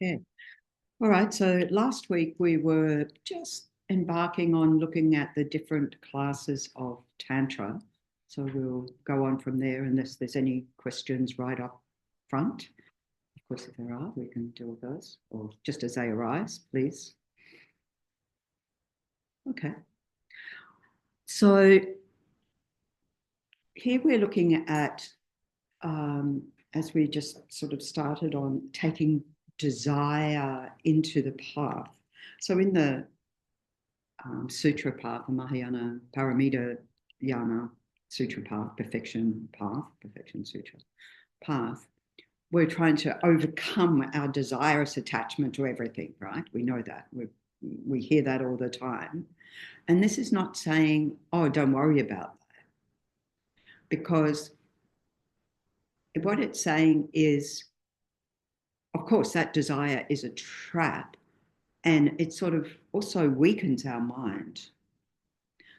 Okay. All right. So last week we were just embarking on looking at the different classes of Tantra. So we'll go on from there unless there's any questions right up front. Of course, if there are, we can deal with those, or just as they arise, please. Okay. So here we're looking at, as we just sort of started on, taking desire into the path. So in the Sutra path, the Mahayana Paramita Yana Sutra path, Perfection Sutra path, we're trying to overcome our desirous attachment to everything, right? We know that. We hear that all the time. And this is not saying, oh, don't worry about that. Because what it's saying is, of course, that desire is a trap, and it sort of also weakens our mind.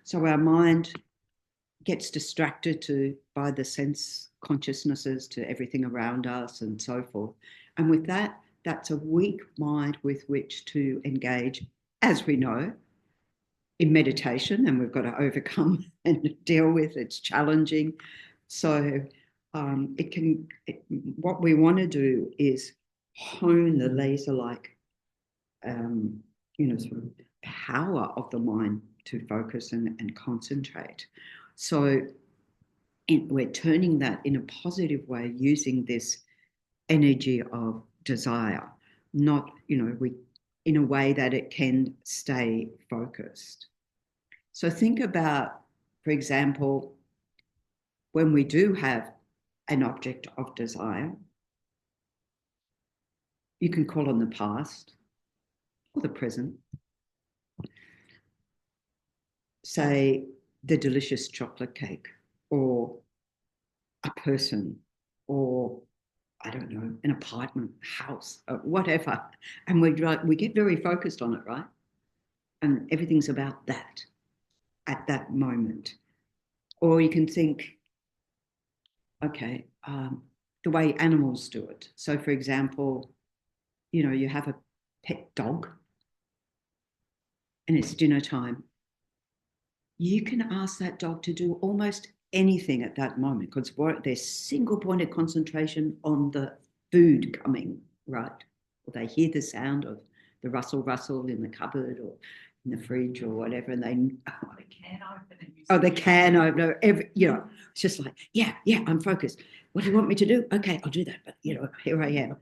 So our mind gets distracted by the sense consciousnesses, to everything around us and so forth. And with that, that's a weak mind with which to engage, as we know, in meditation, and we've got to overcome and deal with. It's challenging. So what we want to do is hone the laser-like, sort of power of the mind to focus and concentrate. So we're turning that in a positive way using this energy of desire, not, in a way that it can stay focused. So think about, for example, when we do have an object of desire, you can call on the past or the present. Say the delicious chocolate cake, or a person, or I don't know, an apartment, house, whatever. And we get very focused on it, right? And everything's about that at that moment. Or you can think, okay, the way animals do it. So, for example, you have a pet dog and it's dinner time. You can ask that dog to do almost anything at that moment because there's single pointed concentration on the food coming, right? Or they hear the sound of the rustle in the cupboard or in the fridge or whatever, and they the can opener. It's just like, yeah, I'm focused. What do you want me to do? Okay, I'll do that. But here I am.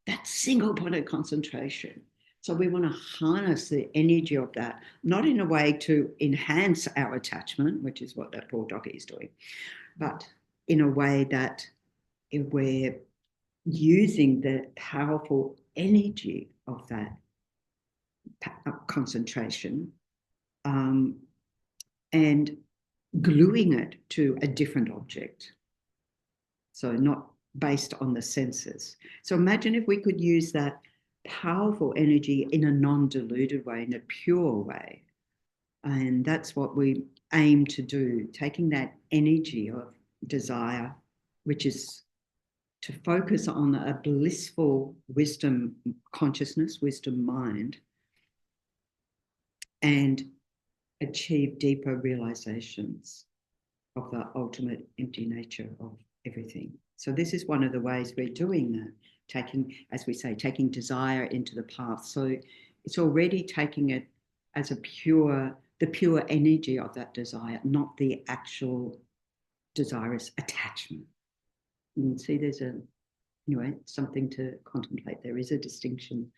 That single pointed concentration. So we want to harness the energy of that, not in a way to enhance our attachment, which is what that poor doggy is doing, but in a way that we're using the powerful energy of that concentration and gluing it to a different object. So not based on the senses. So imagine if we could use that powerful energy in a non-diluted way, in a pure way. And that's what we aim to do, taking that energy of desire, which is to focus on a blissful wisdom consciousness, wisdom mind, and achieve deeper realizations of the ultimate empty nature of everything. So this is one of the ways we're doing that, taking, as we say, taking desire into the path. So it's already taking it as the pure energy of that desire, not the actual desirous attachment. You can see there's something to contemplate. There is a distinction.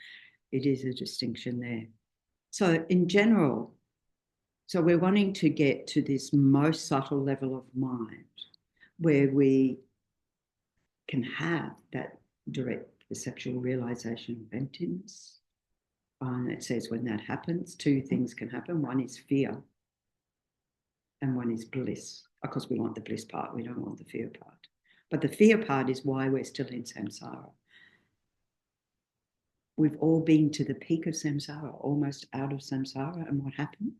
It is a distinction there. So in general, so we're wanting to get to this most subtle level of mind where we can have that direct perceptual realization of emptiness. And it says when that happens, two things can happen. One is fear and one is bliss. Of course, we want the bliss part. We don't want the fear part. But the fear part is why we're still in samsara. We've all been to the peak of samsara, almost out of samsara. And what happened?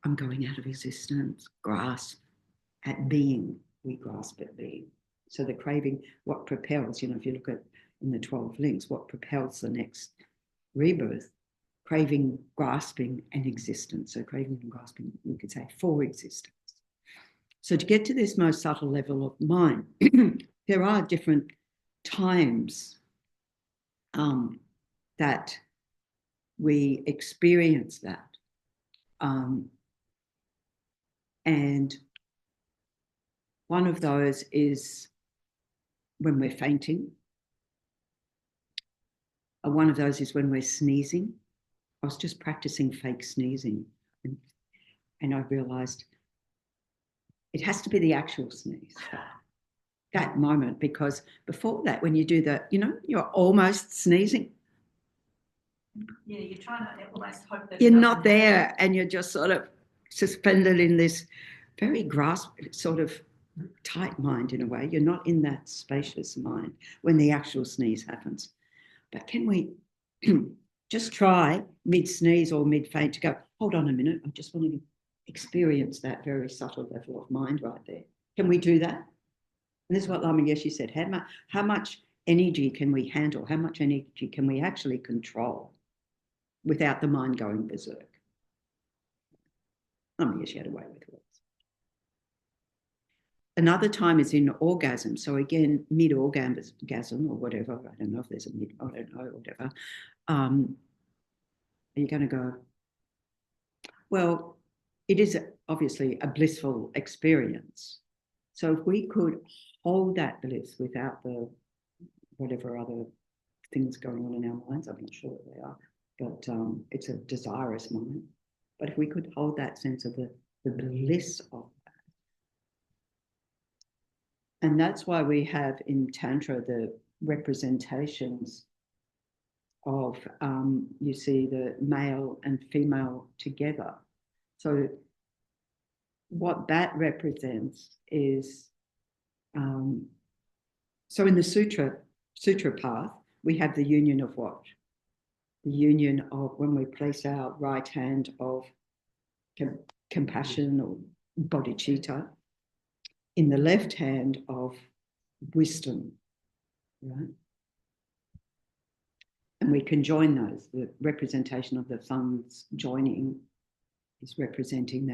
I'm going out of existence. Grasp at being. We grasp at being. So the craving, what propels, if you look at in the 12 links, what propels the next rebirth? Craving, grasping, and existence. So craving and grasping, we could say, for existence. So to get to this most subtle level of mind, there are different times that we experience that. And one of those is when we're fainting. One of those is when we're sneezing. I was just practicing fake sneezing, and I realized it has to be the actual sneeze, that moment, because before that, when you do that, you're almost sneezing. Yeah, you're trying to almost hope that you're not there, and you're just sort of suspended in this very sort of tight mind in a way. You're not in that spacious mind when the actual sneeze happens. But can we just try mid-sneeze or mid-faint to go, hold on a minute, I just want to experience that very subtle level of mind right there. Can we do that? And this is what Lama Yeshe said. How much energy can we handle? How much energy can we actually control without the mind going berserk? Lama Yeshe had a way with words. Another time is in orgasm. So again, mid-orgasm or whatever. I don't know if there's a mid, I don't know, whatever. You're going to go, well, it is obviously a blissful experience. So if we could hold that bliss without the whatever other things going on in our minds, I'm not sure what they are, but it's a desirous mind. But if we could hold that sense of the bliss of that. And that's why we have in Tantra the representations of, you see the male and female together. So what that represents is, so in the sutra path, we have the union of what? The union of when we place our right hand of compassion or bodhicitta in the left hand of wisdom, right? And we can join those. The representation of the thumbs joining is representing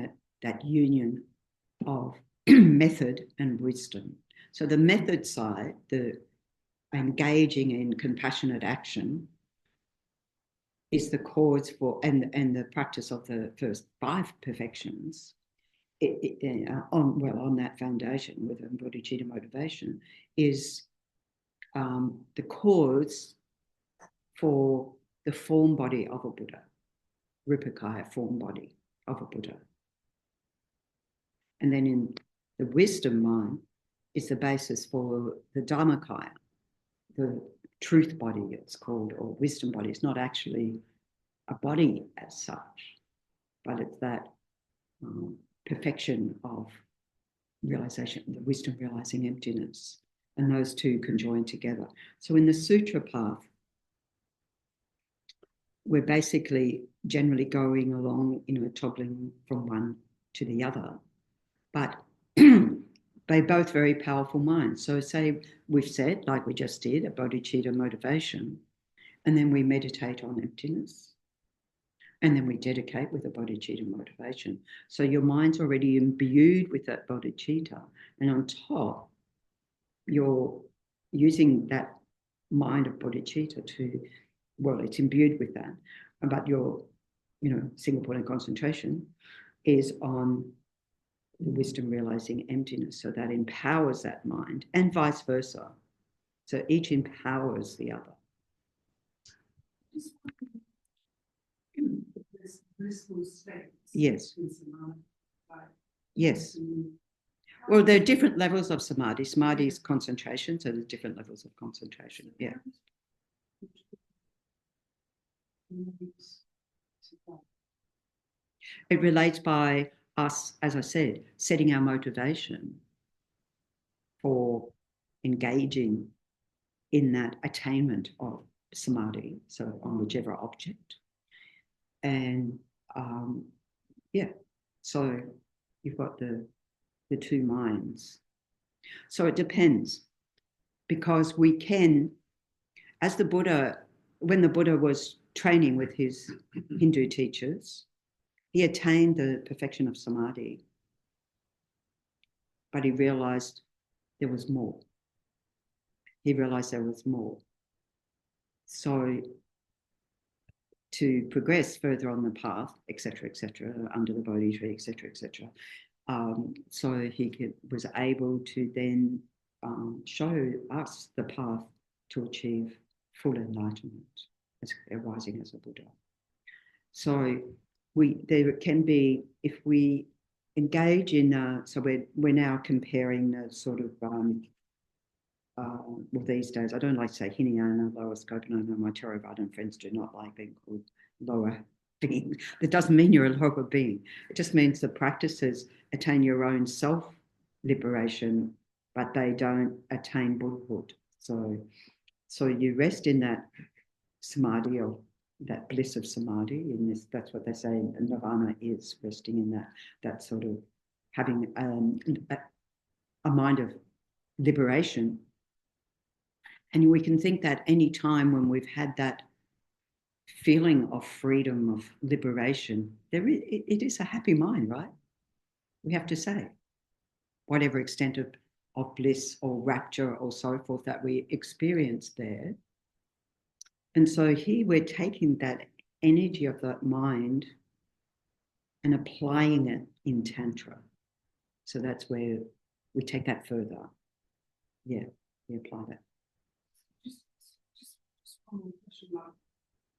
that union of method and wisdom. So the method side, the engaging in compassionate action, is the cause for, and the practice of the first 5 perfections, on that foundation with bodhicitta motivation, is the cause for the form body of a Buddha, Rupakaya form body of a Buddha. And then in the wisdom mind is the basis for the Dharmakaya, the truth body it's called, or wisdom body. It's not actually a body as such, but it's that perfection of realization, the wisdom realizing emptiness. And those two can join together. So in the sutra path, we're basically generally going along, toggling from one to the other. But they're both very powerful minds. So say we've said, like we just did, a bodhicitta motivation, and then we meditate on emptiness, and then we dedicate with a bodhicitta motivation. So your mind's already imbued with that bodhicitta, and on top, you're using that mind of bodhicitta to, well, it's imbued with that, but your, single point of concentration is on the wisdom realizing emptiness. So that empowers that mind, and vice versa. So each empowers the other. Blissful states. Yes. Yes. Well, there are different levels of samadhi. Samadhi is concentration, so there's different levels of concentration. Yeah. It relates by us, as I said, setting our motivation for engaging in that attainment of samadhi, so on whichever object. And so you've got the two minds. So it depends, because we can as the Buddha, when the Buddha was training with his Hindu teachers, he attained the perfection of samadhi, but he realized there was more. He realized there was more. So to progress further on the path, etc., under the Bodhi tree, etc., so he was able to then show us the path to achieve full enlightenment as arising as a Buddha. So there can be, if we engage in, so we're now comparing the sort of, well, these days, I don't like to say Hinayana, lower scope, and I know my Theravada friends do not like being called lower being. That doesn't mean you're a lower being. It just means the practices attain your own self-liberation, but they don't attain Buddhahood. So you rest in that samadhi, or that bliss of samadhi. In this, that's what they say nirvana is, resting in that sort of having a mind of liberation. And we can think that any time when we've had that feeling of freedom, of liberation, it is a happy mind, right? We have to say, whatever extent of bliss or rapture or so forth that we experience there. And so here we're taking that energy of that mind and applying it in Tantra. So that's where we take that further. Yeah, we apply that. Just one more question, like,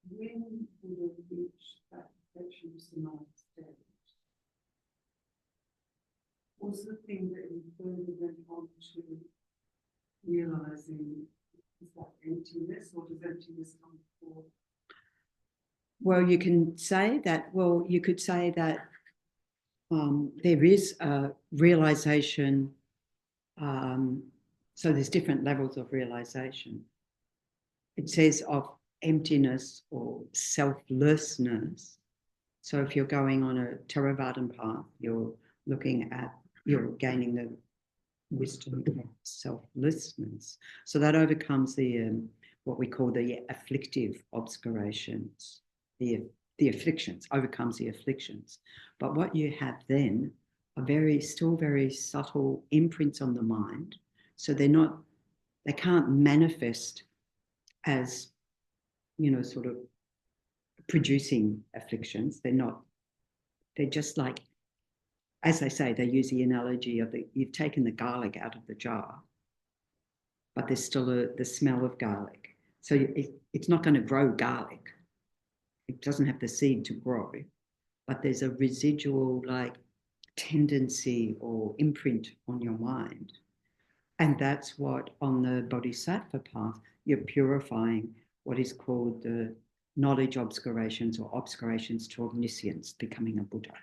when will we reach that perfection of samadhi state? Was the thing that you further went on to realizing, is that emptiness, or does emptiness come before? Well, you can say that, you could say that there is a realization. So there's different levels of realization. It says of emptiness or selflessness. So if you're going on a Theravada path, you're gaining the wisdom of selflessness. So that overcomes the what we call the afflictive obscurations, the afflictions, overcomes the afflictions. But what you have then are still very subtle imprints on the mind. So they can't manifest as, sort of producing afflictions. They're just like, as they say, they use the analogy of you've taken the garlic out of the jar, but there's still the smell of garlic. So it's not going to grow garlic. It doesn't have the seed to grow, but there's a residual like tendency or imprint on your mind. And that's what on the Bodhisattva path, you're purifying what is called the knowledge obscurations or obscurations to omniscience, becoming a Buddha.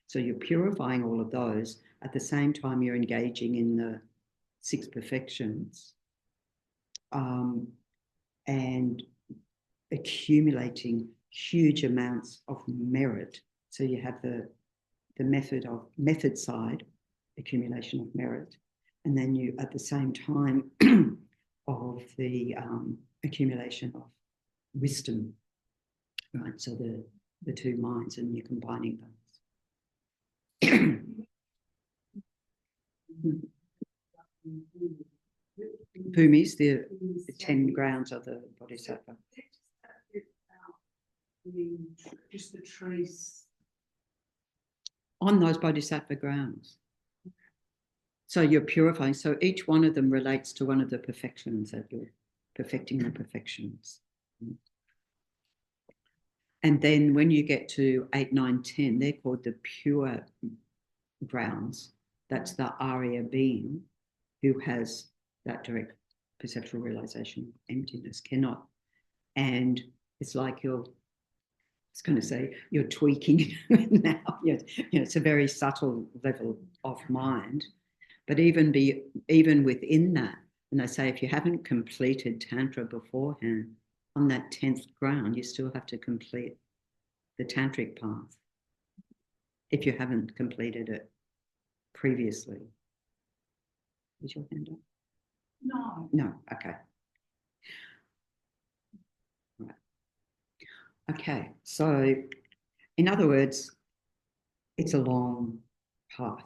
So you're purifying all of those. At the same time, you're engaging in the 6 perfections and accumulating huge amounts of merit. So you have the method side, accumulation of merit, and then you, at the same time, of the accumulation of wisdom, right? So the 2 minds, and you're combining those. Bhumis, the 10 grounds of the Bodhisattva. Just the trace on those Bodhisattva grounds. So you're purifying. So each one of them relates to one of the perfections that you're perfecting, the perfections. And then when you get to 8, 9, 10, they're called the pure grounds. That's the Arya being who has that direct perceptual realization of emptiness, cannot. And it's like you're tweaking now. It's a very subtle level of mind. But even within that, and I say if you haven't completed Tantra beforehand, on that 10th ground, you still have to complete the tantric path if you haven't completed it previously. Is your hand up? No. No, okay. Okay, so in other words, it's a long path.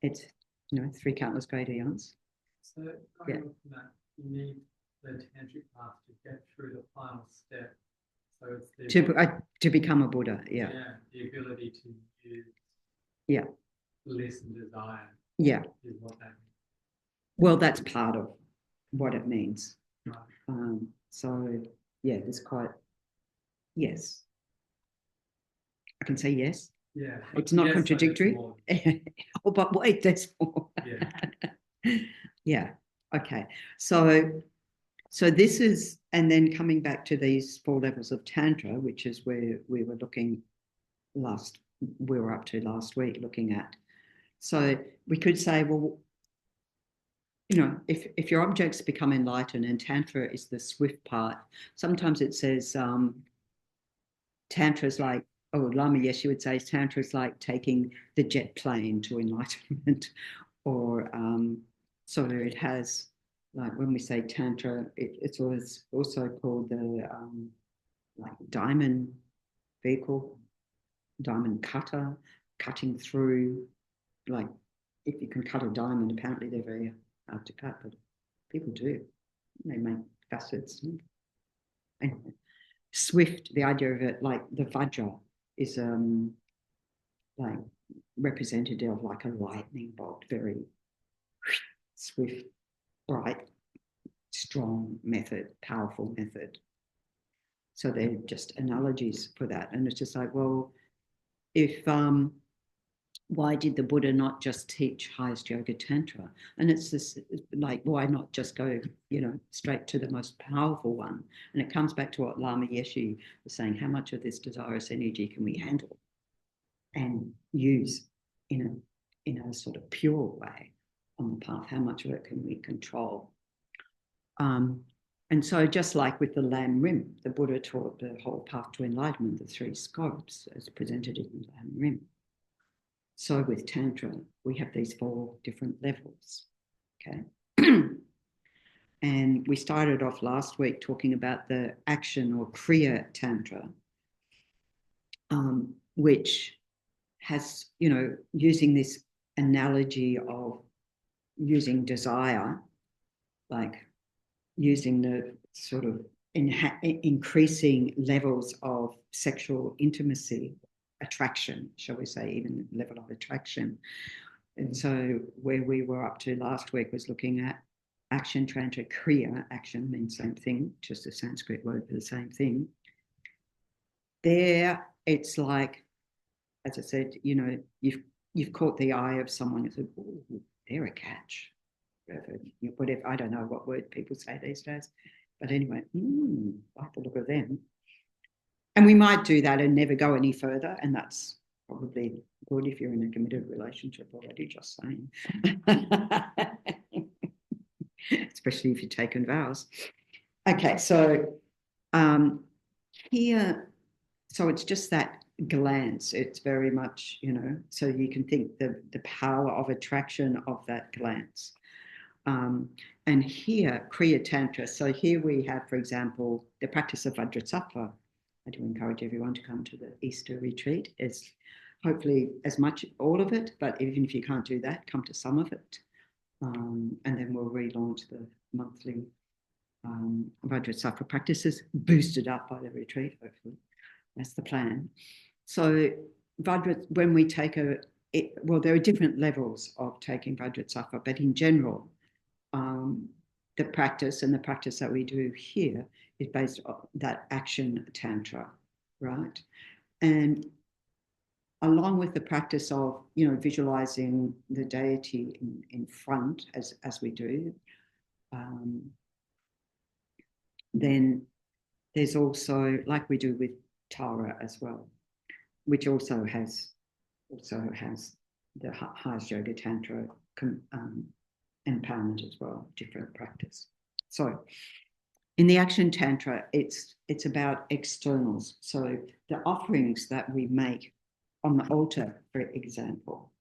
It's, 3 countless great eons. So going on from that, you need the tantric path to get through the final step. So it's to become a Buddha, yeah. The ability to use less and desire. Yeah. Is what that means. Well, that's part of what it means. Right. So yeah, there's quite, yes. I can say yes. Yeah. It's not contradictory. Oh, but wait, there's more. Yeah. Yeah. Okay. So this is, and then coming back to these 4 levels of Tantra, which is where we were up to last week looking at. So we could say, well, if your objects become enlightened, and Tantra is the swift part, sometimes it says Tantra is like, Lama Yeshe would say Tantra is like taking the jet plane to enlightenment, or so it has, like when we say Tantra, it's always also called the like diamond vehicle, diamond cutter, cutting through, like if you can cut a diamond, apparently they're very hard to cut, but people do. They make facets. Anyway, swift, the idea of it, like the Vajra is like representative of like a lightning bolt, very swift, bright, strong method, powerful method. So they're just analogies for that. And it's just like, well, if why did the Buddha not just teach highest yoga tantra? And it's this, like, why not just go, straight to the most powerful one? And it comes back to what Lama Yeshe was saying, how much of this desirous energy can we handle and use in a sort of pure way on the path? How much of it can we control? And so just like with the lam-rim, the Buddha taught the whole path to enlightenment, the 3 scopes as presented in the lam-rim. So with Tantra, we have these 4 different levels, okay? And we started off last week talking about the action or Kriya Tantra, which has, using this analogy of using desire, like using the sort of increasing levels of sexual intimacy, attraction, shall we say, even level of attraction. And so where we were up to last week was looking at action, Tantra, Kriya. Action means same thing, just a Sanskrit word for the same thing. There, it's like, as I said, you've caught the eye of someone and said, oh, they're a catch. Whatever, I don't know what word people say these days. But anyway, I like the look of them. And we might do that and never go any further. And that's probably good if you're in a committed relationship already, just saying. Especially if you've taken vows. Okay, so here, so it's just that glance. It's very much, so you can think the power of attraction of that glance. And here, Kriya Tantra. So here we have, for example, the practice of Vajrasattva. I do encourage everyone to come to the Easter retreat. It's hopefully as much all of it, but even if you can't do that, come to some of it. And then we'll relaunch the monthly Vajrasattva practices, boosted up by the retreat, hopefully. That's the plan. So when we take there are different levels of taking Vajrasattva, but in general, the practice that we do here is based on that action Tantra, right? And along with the practice of, visualizing the deity in front as we do, then there's also, like we do with Tara as well, which also has the highest yoga Tantra empowerment as well, different practice. So in the action Tantra, it's about externals. So the offerings that we make on the altar, for example,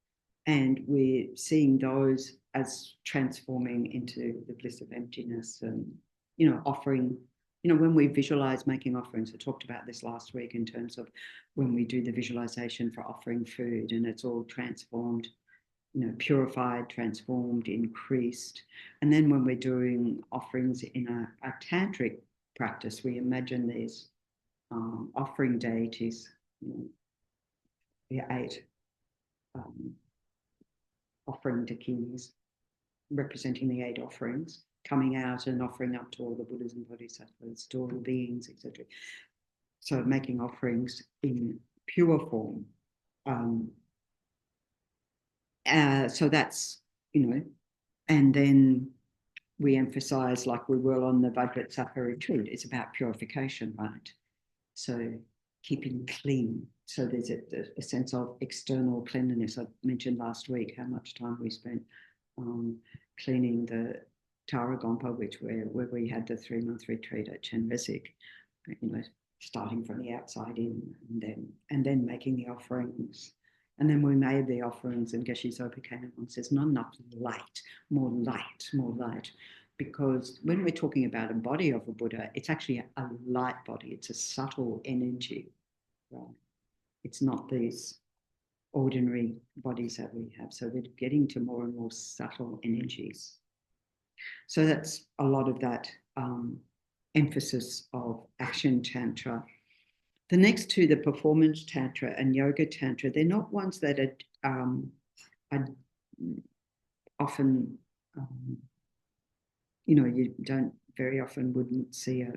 and we're seeing those as transforming into the bliss of emptiness and, offering, you know, when we visualize making offerings, I talked about this last week in terms of when we do the visualization for offering food, and it's all transformed, you know, purified, transformed, increased. And then when we're doing offerings in a tantric practice, we imagine these offering deities, you know, the 8 offering dakinis representing the 8 offerings, coming out and offering up to all the Buddhas and Bodhisattvas, to all the beings, etc. So making offerings in pure form. So that's, you know, and then we emphasize, like we will on the Vajrasattva retreat, it's about purification, right? So keeping clean. So there's a sense of external cleanliness. I mentioned last week how much time we spent cleaning the Tara Gompa, where we had the 3-month retreat at Chenrezig, you know, starting from the outside in, and then making the offerings. And then we made the offerings, and Geshe Zopa came in and says, not enough light, more light, more light. Because when we're talking about a body of a Buddha, it's actually a light body. It's a subtle energy, right? It's not these ordinary bodies that we have. So we're getting to more and more subtle energies. So that's a lot of that emphasis of action tantra. The next two, the performance tantra and yoga tantra, they're not ones that are often, you know, you don't very often wouldn't see a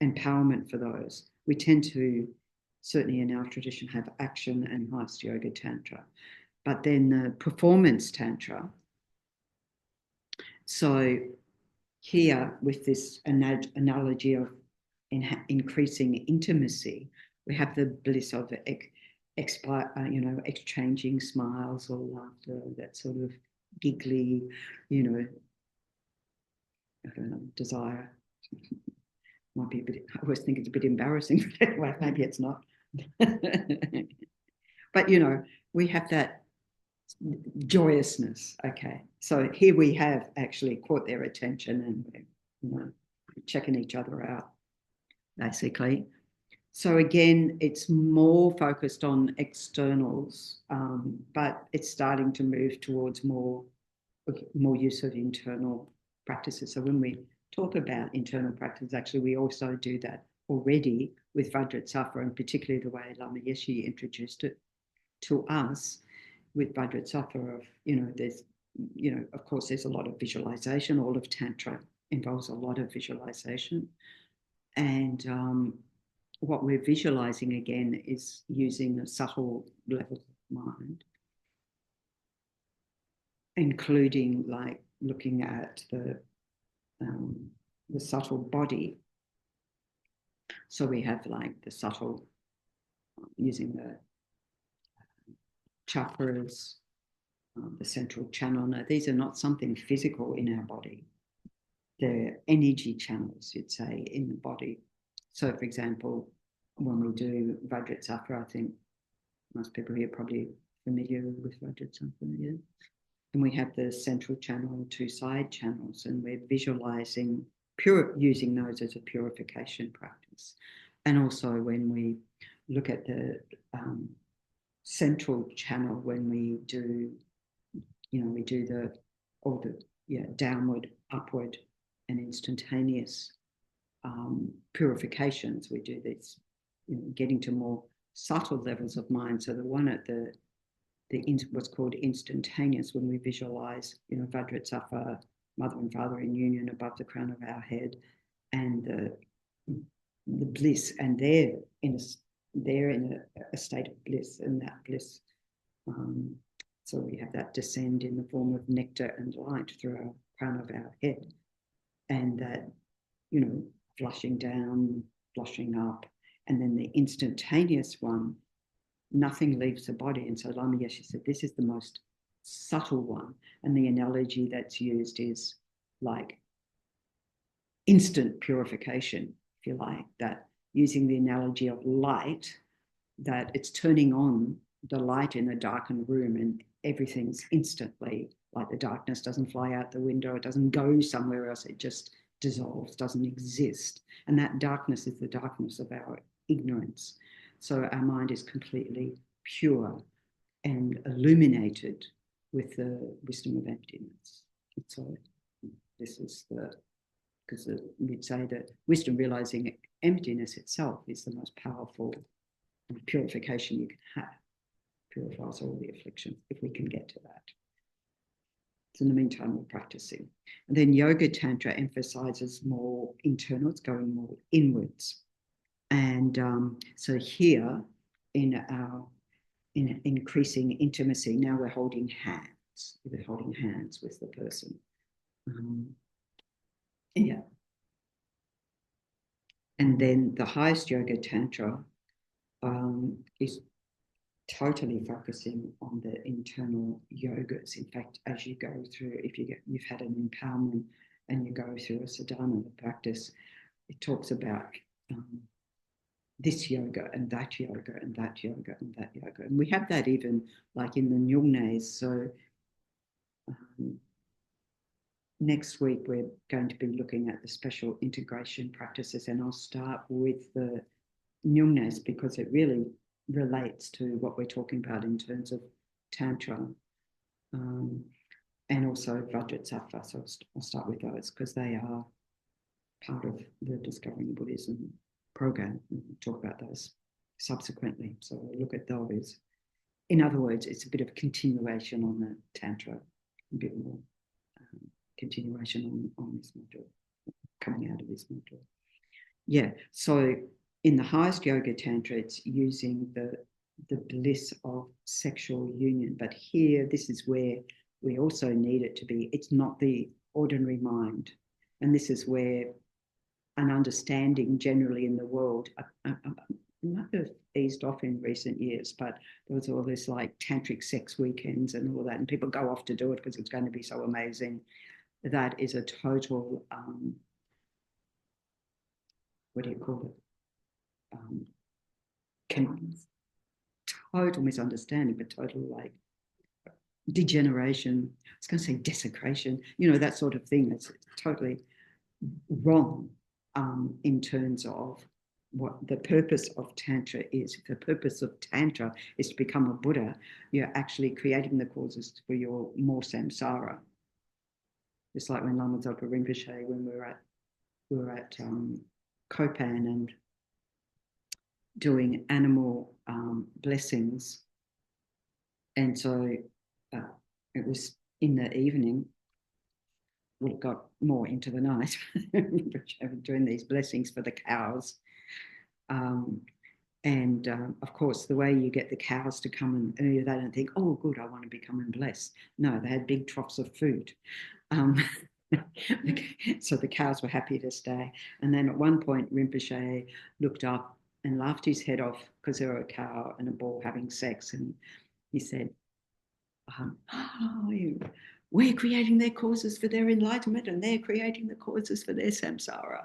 empowerment for those. We tend to, certainly in our tradition, have action and enhanced yoga tantra. But then the performance tantra, so here with this analogy of increasing intimacy, we have the bliss of you know, exchanging smiles or laughter, that sort of giggly, you know, I don't know, desire. Might be a bit, I always think it's a bit embarrassing, but anyway, maybe it's not. But, you know, we have that joyousness. Okay, so here we have actually caught their attention, and we're, you know, checking each other out, basically. So again, it's more focused on externals, but it's starting to move towards more use of internal practices. So when we talk about internal practice, actually, we also do that already with Vajrasattva, and particularly the way Lama Yeshe introduced it to us with Vajrasattva of, you know, there's, you know, of course, there's a lot of visualization. All of Tantra involves a lot of visualization. And what we're visualizing again is using a subtle level of mind, including like looking at the subtle body. So we have like the subtle, using the chakras, the central channel. Now, these are not something physical in our body. They're energy channels, you'd say, in the body. So, for example, when we do Vajrasattva, I think most people here are probably familiar with Vajrasattva, yeah? And we have the central channel and 2 side channels, and we're visualizing, using those as a purification practice. And also when we look at the central channel, when we do, you know, we do all the downward, upward, and instantaneous purifications. We do this, you know, getting to more subtle levels of mind. So the one at the what's called instantaneous, when we visualize, you know, Vajrasattva, mother and father in union above the crown of our head, and the bliss, and they're in a state of bliss, and that bliss. So we have that descend in the form of nectar and light through our crown of our head, and that, you know, flushing down, flushing up, and then the instantaneous one, nothing leaves the body. And so Lama Yeshe said this is the most subtle one, and the analogy that's used is like instant purification, if you like, that using the analogy of light, that it's turning on the light in a darkened room and everything's instantly, like the darkness doesn't fly out the window, it doesn't go somewhere else, it just dissolves, doesn't exist. And that darkness is the darkness of our ignorance. So our mind is completely pure and illuminated with the wisdom of emptiness. So this is because we'd say that wisdom realizing emptiness itself is the most powerful purification you can have. Purifies all the afflictions, if we can get to that. So in the meantime, we're practicing. And then Yoga Tantra emphasizes more internal, it's going more inwards. And so here in increasing intimacy, now we're holding hands. We're holding hands with the person. Yeah. And then the highest Yoga Tantra is totally focusing on the internal yogas. In fact, as you go through, if you've had an empowerment and you go through a sadhana, the practice, it talks about this yoga and that yoga and that yoga and that yoga. And we have that even like in the Nyungnes. So next week, we're going to be looking at the special integration practices, and I'll start with the Nyungnes because it really relates to what we're talking about in terms of Tantra and also Vajrasattva. So I'll start with those because they are part of the Discovering Buddhism program. We'll talk about those subsequently. So we'll look at those. In other words, it's a bit of continuation on the Tantra, a bit more continuation on this module, coming out of this module. Yeah, so in the highest Yoga Tantra, it's using the bliss of sexual union. But here, this is where we also need it to be. It's not the ordinary mind. And this is where an understanding generally in the world, it might have eased off in recent years, but there was all this like tantric sex weekends and all that, and people go off to do it because it's going to be so amazing. That is a total, what do you call it? Total misunderstanding, but total like degeneration. I was going to say desecration, that sort of thing. That's totally wrong in terms of what the purpose of Tantra is. If the purpose of Tantra is to become a Buddha, you're actually creating the causes for your more samsara. Just like when Lama Zopa Rinpoche, when we were at Kopan and doing animal blessings. And so it was in the evening, we got more into the night, doing these blessings for the cows. And of course, the way you get the cows to come and they don't think, oh, good, I want to become and bless. No, they had big troughs of food. So the cows were happy to stay. And then at one point, Rinpoche looked up and laughed his head off because there were a cow and a bull having sex. And he said, we're creating their causes for their enlightenment and they're creating the causes for their samsara.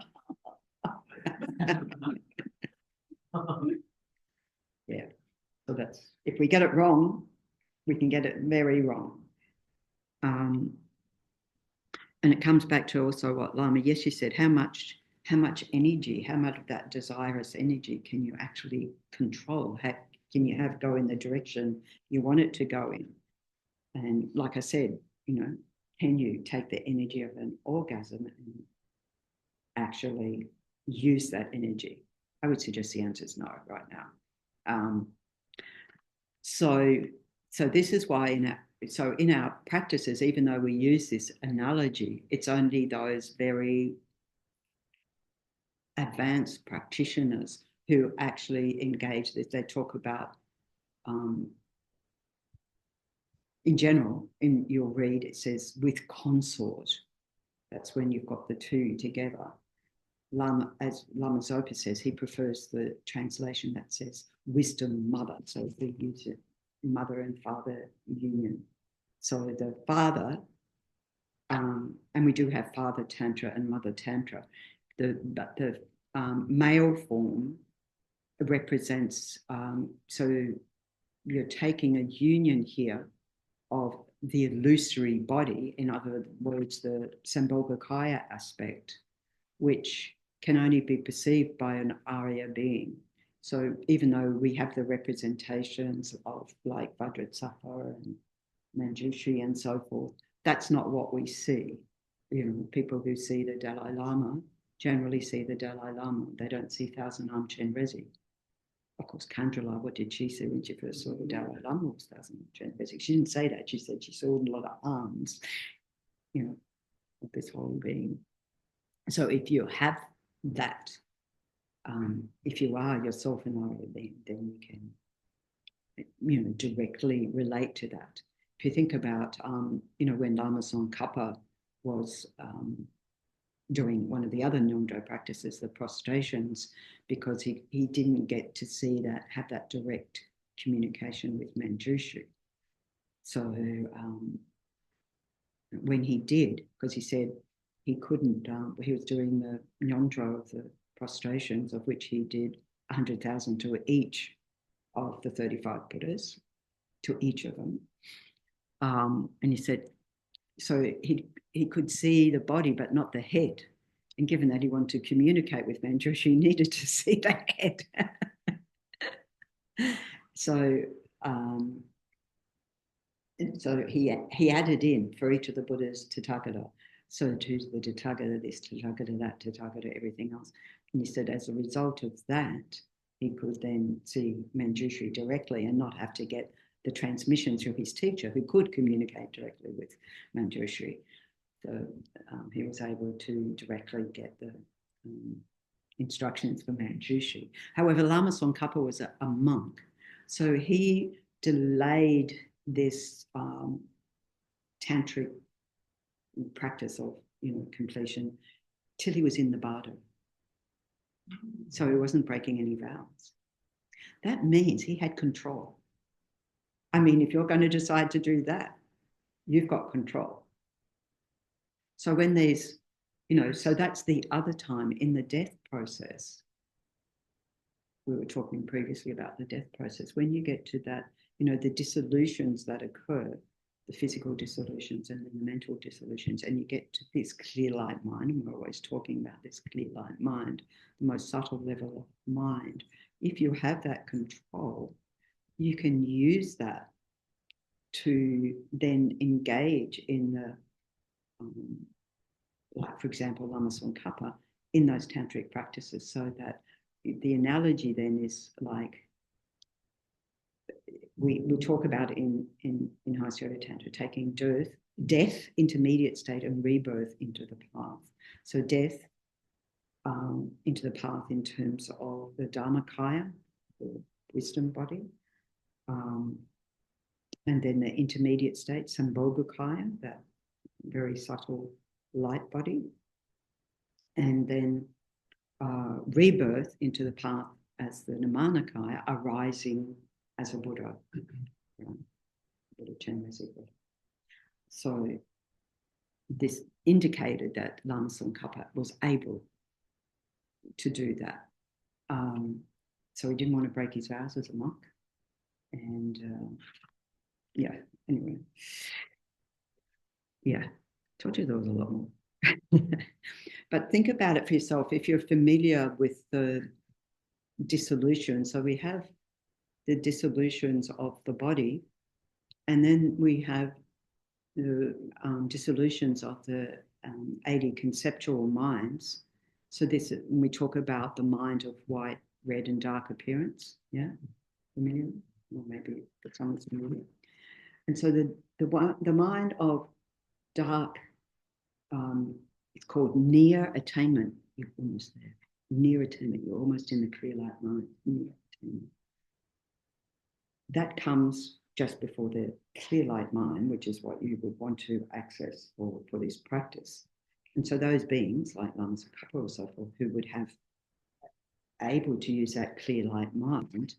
Yeah. So that's, if we get it wrong, we can get it very wrong. And it comes back to also what Lama Yeshe said, how much energy, how much of that desirous energy can you actually control? Can you have go in the direction you want it to go in? And like I said, can you take the energy of an orgasm and actually use that energy? I would suggest the answer is no right now. So this is why in our practices, even though we use this analogy, it's only those very advanced practitioners who actually engage this. They talk about, in general, in your read, it says with consort. That's when you've got the two together. As Lama Zopa says, he prefers the translation that says wisdom mother. So we use it, mother and father union. So the father, and we do have father tantra and mother tantra. But the male form represents, so you're taking a union here of the illusory body, in other words, the Sambhogakaya aspect which can only be perceived by an Arya being. So even though we have the representations of like Vajrasattva and Manjushri and so forth, that's not what we see. You know, people who see the Dalai Lama generally see the Dalai Lama. They don't see Thousand Arm Chenrezig. Of course, Kandrila, what did she see when she first saw the Dalai Lama was Thousand Arm Chenrezig? She didn't say that. She said she saw a lot of arms, you know, of this whole being. So if you have that, if you are yourself an Arya being, then you can, you know, directly relate to that. If you think about, you know, when Lama Tsongkhapa was doing one of the other Nyingdo practices, the prostrations, because he didn't get to see that, have that direct communication with Manjushri. So when he did, because he said he couldn't, he was doing the Nyingdo of the prostrations, of which he did 100,000 to each of the 35 Buddhas, to each of them. And he said, so he could see the body, but not the head. And given that he wanted to communicate with Manjushri, he needed to see the head. So he added in for each of the Buddhas Tathagata. So to the Tathagata this, Tathagata that, Tathagata everything else. And he said as a result of that, he could then see Manjushri directly and not have to get the transmission through his teacher, who could communicate directly with Manjushri. So he was able to directly get the instructions from Manjushri. However, Lama Tsongkhapa was a monk, so he delayed this tantric practice of, you know, completion till he was in the bardo. So he wasn't breaking any vows. That means he had control. I mean, if you're going to decide to do that, you've got control. So when there's, you know, so that's the other time in the death process. We were talking previously about the death process. When you get to that, you know, the dissolutions that occur, the physical dissolutions and the mental dissolutions, and you get to this clear light mind, and we're always talking about this clear light mind, the most subtle level of mind. If you have that control, you can use that to then engage in the, like for example, Lama Tsongkhapa, in those tantric practices, so that the analogy then is like, we talk about in High Yoga Tantra, taking death, intermediate state, and rebirth into the path. So death into the path in terms of the Dharmakaya, the wisdom body, and then the intermediate state, Sambhogakaya, that very subtle light body, and then rebirth into the path as the Nirmanakaya, arising as a Buddha, Buddha Chenrezig Buddha. So this indicated that Lama Tsongkhapa was able to do that. So he didn't want to break his vows as a monk. And yeah, anyway. Yeah, told you there was a lot more. But think about it for yourself. If you're familiar with the dissolution, so we have the dissolutions of the body, and then we have the dissolutions of the 80 conceptual minds. So this, when we talk about the mind of white, red, and dark appearance, yeah, familiar, or maybe someone's familiar. And so the mind of dark, it's called near attainment. You're almost there. Near attainment. You're almost in the Kriya light mind. Near attainment. That comes just before the clear light mind, which is what you would want to access for this practice. And so those beings, like Lama Tsongkhapa or so forth, who would have able to use that clear light mind,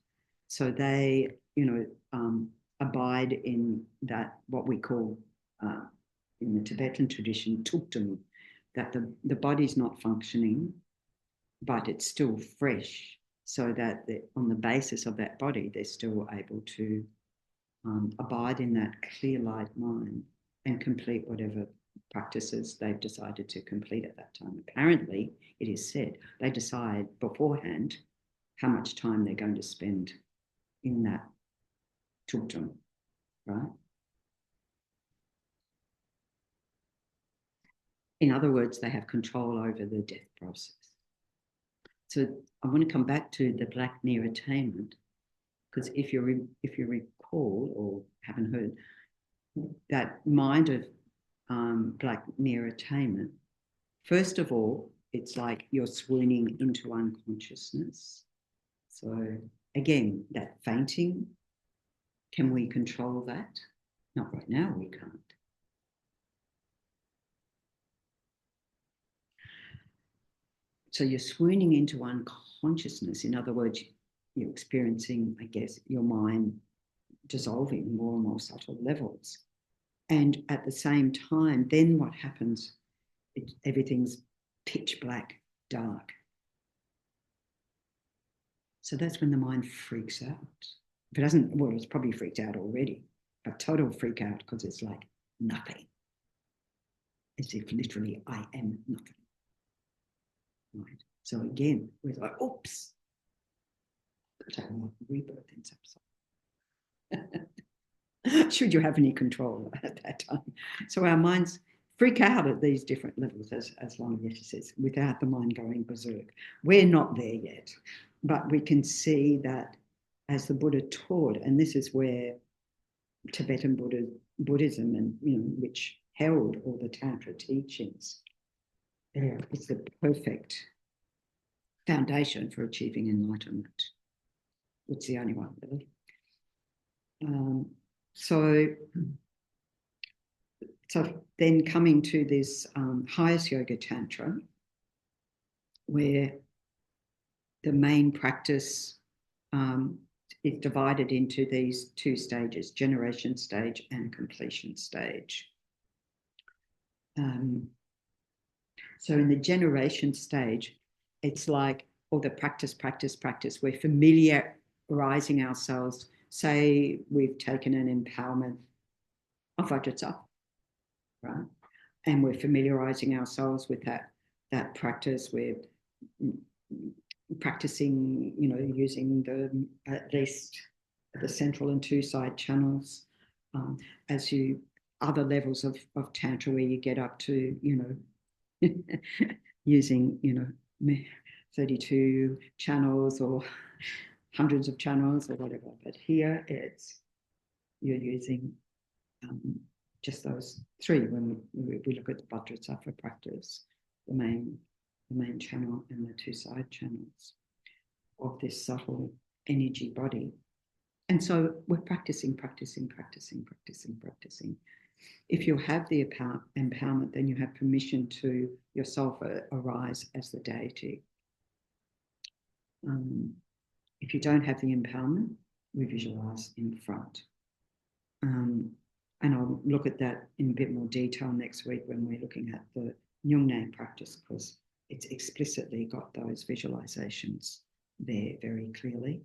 so they, you know, abide in that, what we call in the Tibetan tradition, Thubten, that the body's not functioning, but it's still fresh, so that on the basis of that body, they're still able to abide in that clear light mind and complete whatever practices they've decided to complete at that time. Apparently, it is said they decide beforehand how much time they're going to spend in that Thubten, right? In other words, they have control over the death process. So I want to come back to the black near attainment, because if you recall or haven't heard, that mind of black near attainment, first of all, it's like you're swooning into unconsciousness. So again, that fainting, can we control that? Not right now, we can't. So you're swooning into unconsciousness. In other words, you're experiencing, I guess, your mind dissolving more and more subtle levels. And at the same time, then what happens? Everything's pitch black, dark. So that's when the mind freaks out. If it doesn't, well, it's probably freaked out already, but total freak out because it's like nothing. As if literally I am nothing. Right. So again, we're like, oops. Rebirth in some sort. Should you have any control at that time? So our minds freak out at these different levels, as Lam-rim says, without the mind going berserk. We're not there yet, but we can see that as the Buddha taught, and this is where Tibetan Buddhism, and which held all the Tantra teachings, it's the perfect foundation for achieving enlightenment. It's the only one, really. So then coming to this highest yoga tantra, where the main practice is divided into these two stages, generation stage and completion stage. So in the generation stage, it's like all the practice. We're familiarizing ourselves. Say we've taken an empowerment of Vajrasattva, right? And we're familiarizing ourselves with that practice. We're practicing, using at least the central and two side channels. Other levels of Tantra where you get up to, using, 32 channels or hundreds of channels or whatever. But here you're using just those three when we look at the Vajrasattva practice, the main channel and the two side channels of this subtle energy body. And so we're practicing. If you have the empowerment, then you have permission to yourself arise as the deity. If you don't have the empowerment, we visualize in front. And I'll look at that in a bit more detail next week when we're looking at the Nyungne practice, because it's explicitly got those visualizations there very clearly.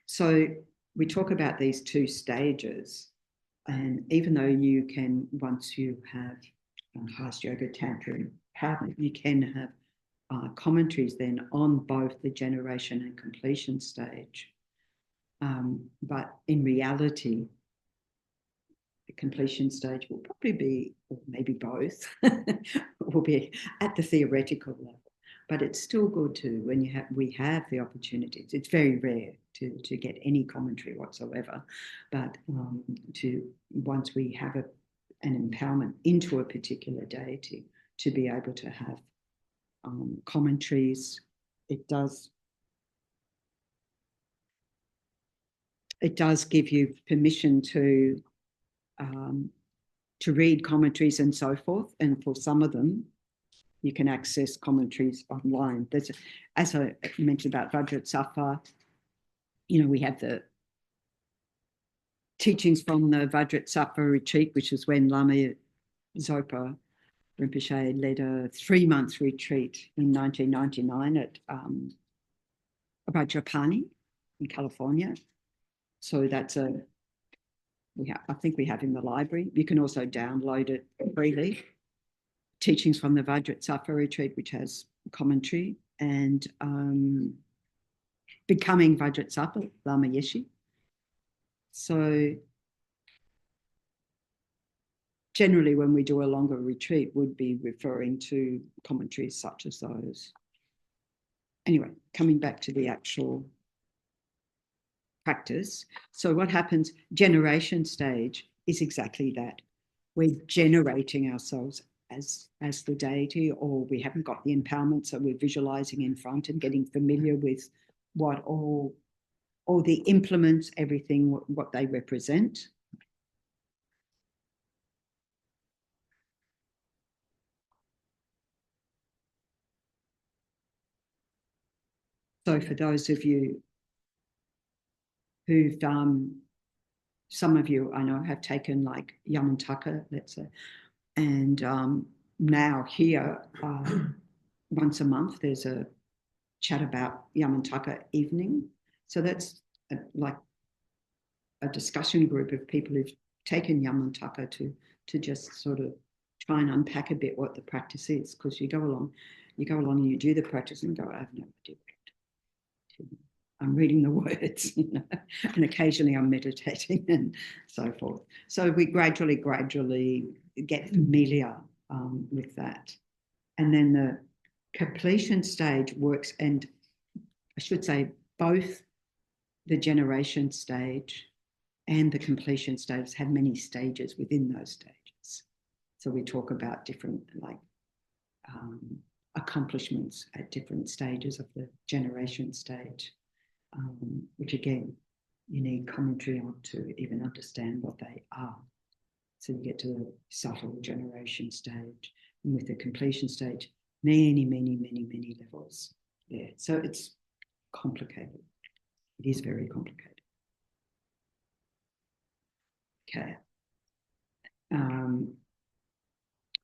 So we talk about these two stages, and even though you can, once you have highest yoga tantra empowerment, you can have commentaries then on both the generation and completion stage. But in reality, the completion stage will probably be, or maybe both, will be at the theoretical level. But it's still good too when we have the opportunities. It's very rare to get any commentary whatsoever, but once we have an empowerment into a particular deity, to be able to have commentaries, it does give you permission to read commentaries and so forth. And for some of them, you can access commentaries online. As I mentioned about Vajrasattva, we have the teachings from the Vajrasattva retreat, which is when Lama Zopa Rinpoche led a 3-month retreat in 1999 at Vajrapani in California. So that's a I think we have in the library. You can also download it freely. Teachings from the Vajrasattva retreat, which has commentary, and Becoming Vajrasattva, Lama Yeshe. So generally when we do a longer retreat, we'd be referring to commentaries such as those. Anyway, coming back to the actual practice. So what happens, generation stage is exactly that. We're generating ourselves as the deity, or we haven't got the empowerment, so we're visualizing in front and getting familiar with what all the implements, everything, what they represent. So for those of you who've, some of you I know have taken like Yamantaka, let's say, and now here, once a month, there's a chat about Yamantaka evening. So that's like a discussion group of people who've taken Yamantaka to just sort of try and unpack a bit what the practice is, because you go along and you do the practice and go, I have no idea. I'm reading the words, you know, and occasionally I'm meditating and so forth. So we gradually get familiar with that. And then the completion stage works, and I should say both the generation stage and the completion stage have many stages within those stages. So we talk about different like accomplishments at different stages of the generation stage. Which again, you need commentary on to even understand what they are. So you get to the subtle generation stage, and with the completion stage, many levels there. So it's complicated. It is very complicated. Okay.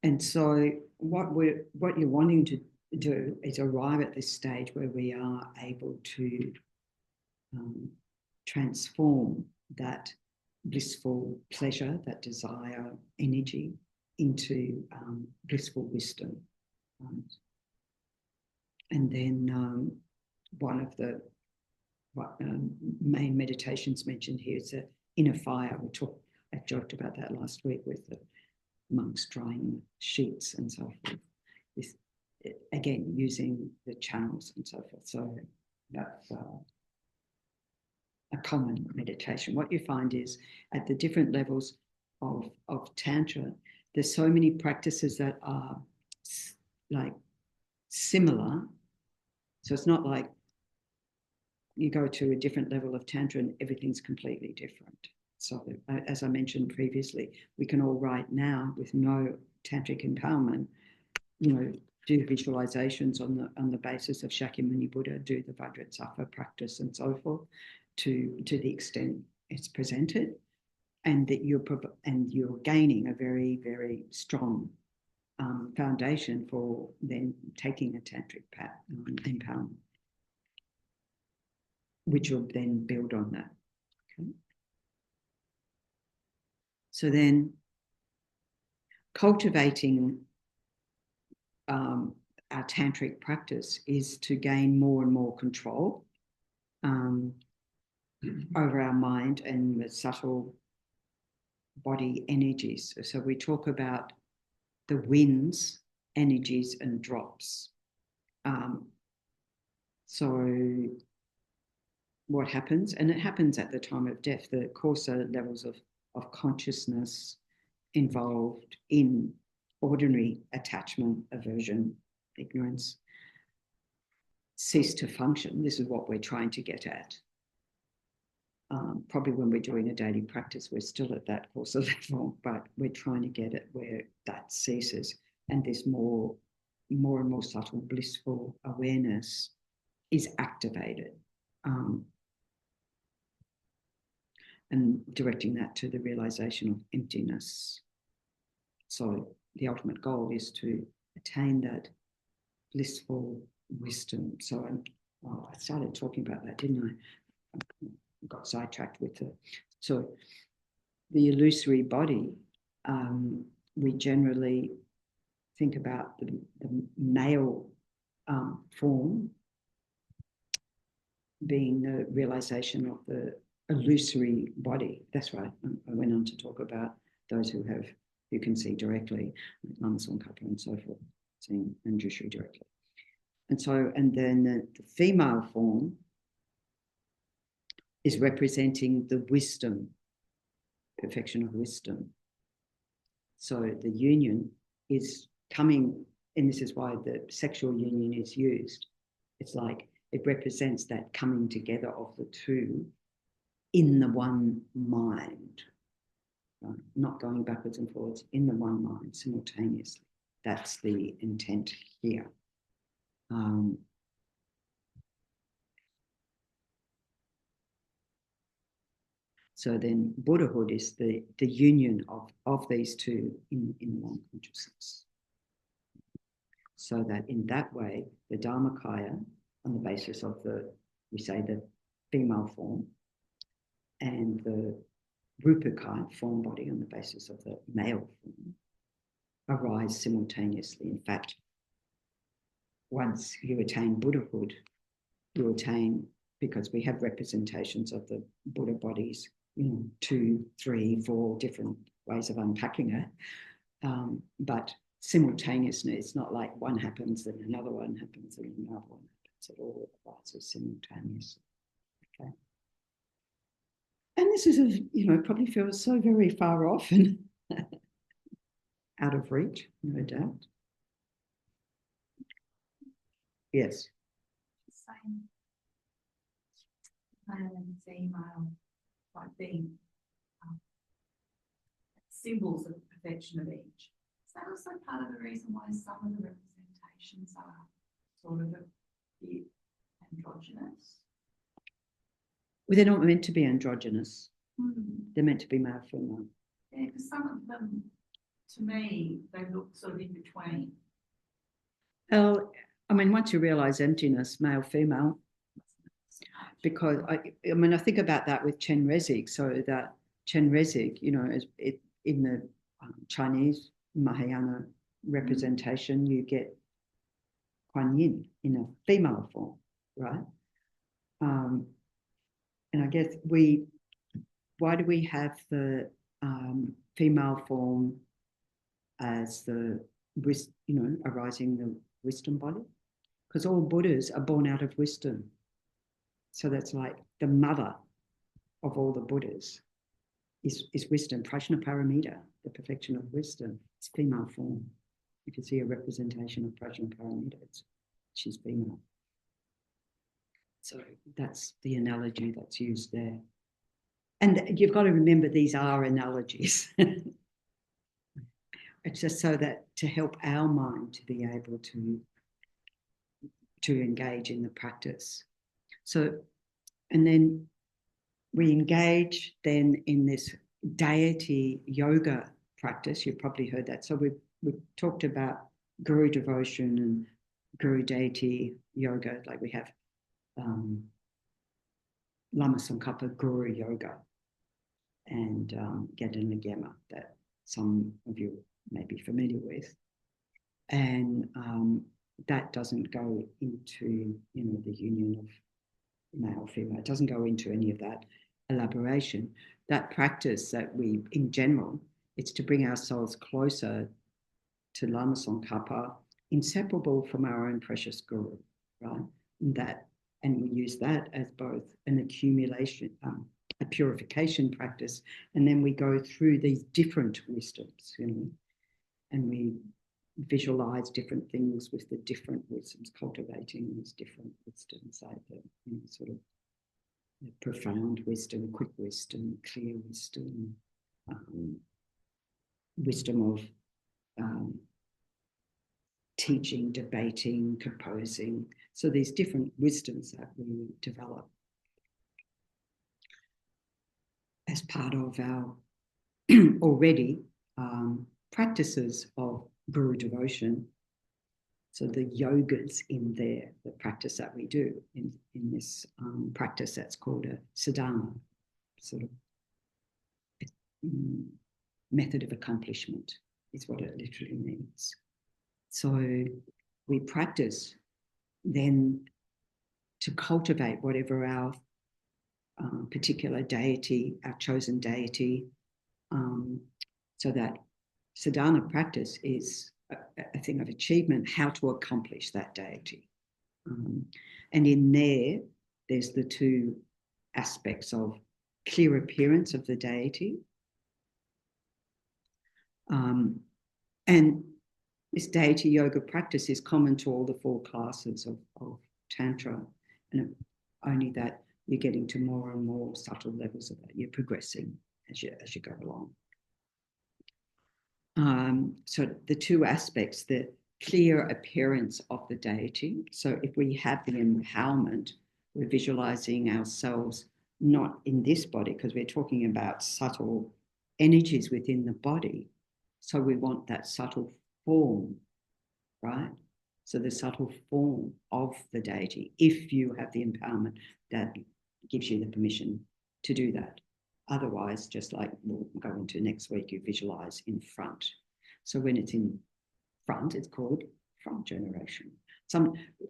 And so what you're wanting to do is arrive at this stage where we are able to transform that blissful pleasure, that desire energy, into blissful wisdom. And then one of the main meditations mentioned here is the inner fire. I joked about that last week with the monks drying sheets and so forth. This, again, using the channels and so forth. So that's a common meditation. What you find is at the different levels of Tantra, there's so many practices that are like similar. So it's not like you go to a different level of Tantra and everything's completely different. So as I mentioned previously, we can all right now with no tantric empowerment, you know, do visualizations on the basis of Shakyamuni Buddha, do the Vajrasattva practice and so forth, to the extent it's presented, and that you're gaining a very, very strong foundation for then taking a tantric empowerment, which will then build on that. Okay. So then cultivating our tantric practice is to gain more and more control over our mind and the subtle body energies. So we talk about the winds, energies, and drops. So what happens, and it happens at the time of death, the coarser levels of consciousness involved in ordinary attachment, aversion, ignorance, cease to function. This is what we're trying to get at. Probably when we're doing a daily practice, we're still at that coarser level, but we're trying to get it where that ceases, and this more and more subtle blissful awareness is activated, and directing that to the realization of emptiness. So the ultimate goal is to attain that blissful wisdom. So I started talking about that, didn't I? Got sidetracked with it. So the illusory body, we generally think about the male form being the realization of the illusory body. That's right. I went on to talk about those who can see directly, like lam-rim and so forth, seeing Manjushri directly. And then the female form is representing the wisdom, perfection of wisdom. So the union is coming, and this is why the sexual union is used. It's like it represents that coming together of the two in the one mind, right? Not going backwards and forwards, in the one mind simultaneously. That's the intent here. So then Buddhahood is the union of these two in one consciousness. So that in that way, the Dharmakaya, on the basis of we say the female form, and the Rupakaya, form body, on the basis of the male form, arise simultaneously. In fact, once you attain Buddhahood, you attain, because we have representations of the Buddha bodies, 2, 3, 4 different ways of unpacking it. But simultaneously, it's not like one happens, then another one happens, and another one happens. It all arises simultaneously. Okay. And this is, probably feels so very far off and out of reach, no doubt. Yes. Same. Male and female, like being symbols of perfection of each. Is that also part of the reason why some of the representations are sort of a bit androgynous? Well, they're not meant to be androgynous. Mm. They're meant to be male, female. Yeah, because some of them, to me, they look sort of in between. Well, I mean, once you realise emptiness, male, female, because I think about that with Chen Rezig. So that Chen Rezig, in the Chinese Mahayana representation, you get Kuan Yin in a female form, right? And I guess why do we have the female form as the, arising the wisdom body? Because all Buddhas are born out of wisdom. So that's like the mother of all the Buddhas is wisdom. Prajnaparamita, the perfection of wisdom, it's female form. You can see a representation of Prajnaparamita. She's female. So that's the analogy that's used there. And you've got to remember these are analogies. It's just so that to help our mind to be able to engage in the practice. So, and then we engage then in this deity yoga practice. You've probably heard that. So we've talked about guru devotion and guru deity yoga, like we have Lama Tsongkhapa Guru Yoga and Geden Lagema that some of you may be familiar with. And that doesn't go into, the union of male, female. It doesn't go into any of that elaboration. That practice that we, in general, it's to bring ourselves closer to Lama Tsongkhapa, inseparable from our own precious guru, right? And we use that as both an accumulation, a purification practice, and then we go through these different wisdoms, and we visualize different things with the different wisdoms, cultivating these different wisdoms, like the sort of the profound wisdom, quick wisdom, clear wisdom, wisdom of teaching, debating, composing. So these different wisdoms that we develop as part of our already practices of guru devotion. So the yogas in there, the practice that we do in this practice that's called a sadhana, sort of method of accomplishment, is what it literally means. So we practice then to cultivate whatever our particular deity, our chosen deity, so that sadhana practice is a thing of achievement, how to accomplish that deity. And in there's the two aspects of clear appearance of the deity. And this deity yoga practice is common to all the 4 classes of Tantra, and only that you're getting to more and more subtle levels of that. You're progressing as you go along. So the two aspects, the clear appearance of the deity. So if we have the empowerment, we're visualizing ourselves not in this body, because we're talking about subtle energies within the body. So we want that subtle form, right? So the subtle form of the deity, if you have the empowerment, that gives you the permission to do that. Otherwise, just like we'll go into next week, you visualize in front. So when it's in front, it's called front generation.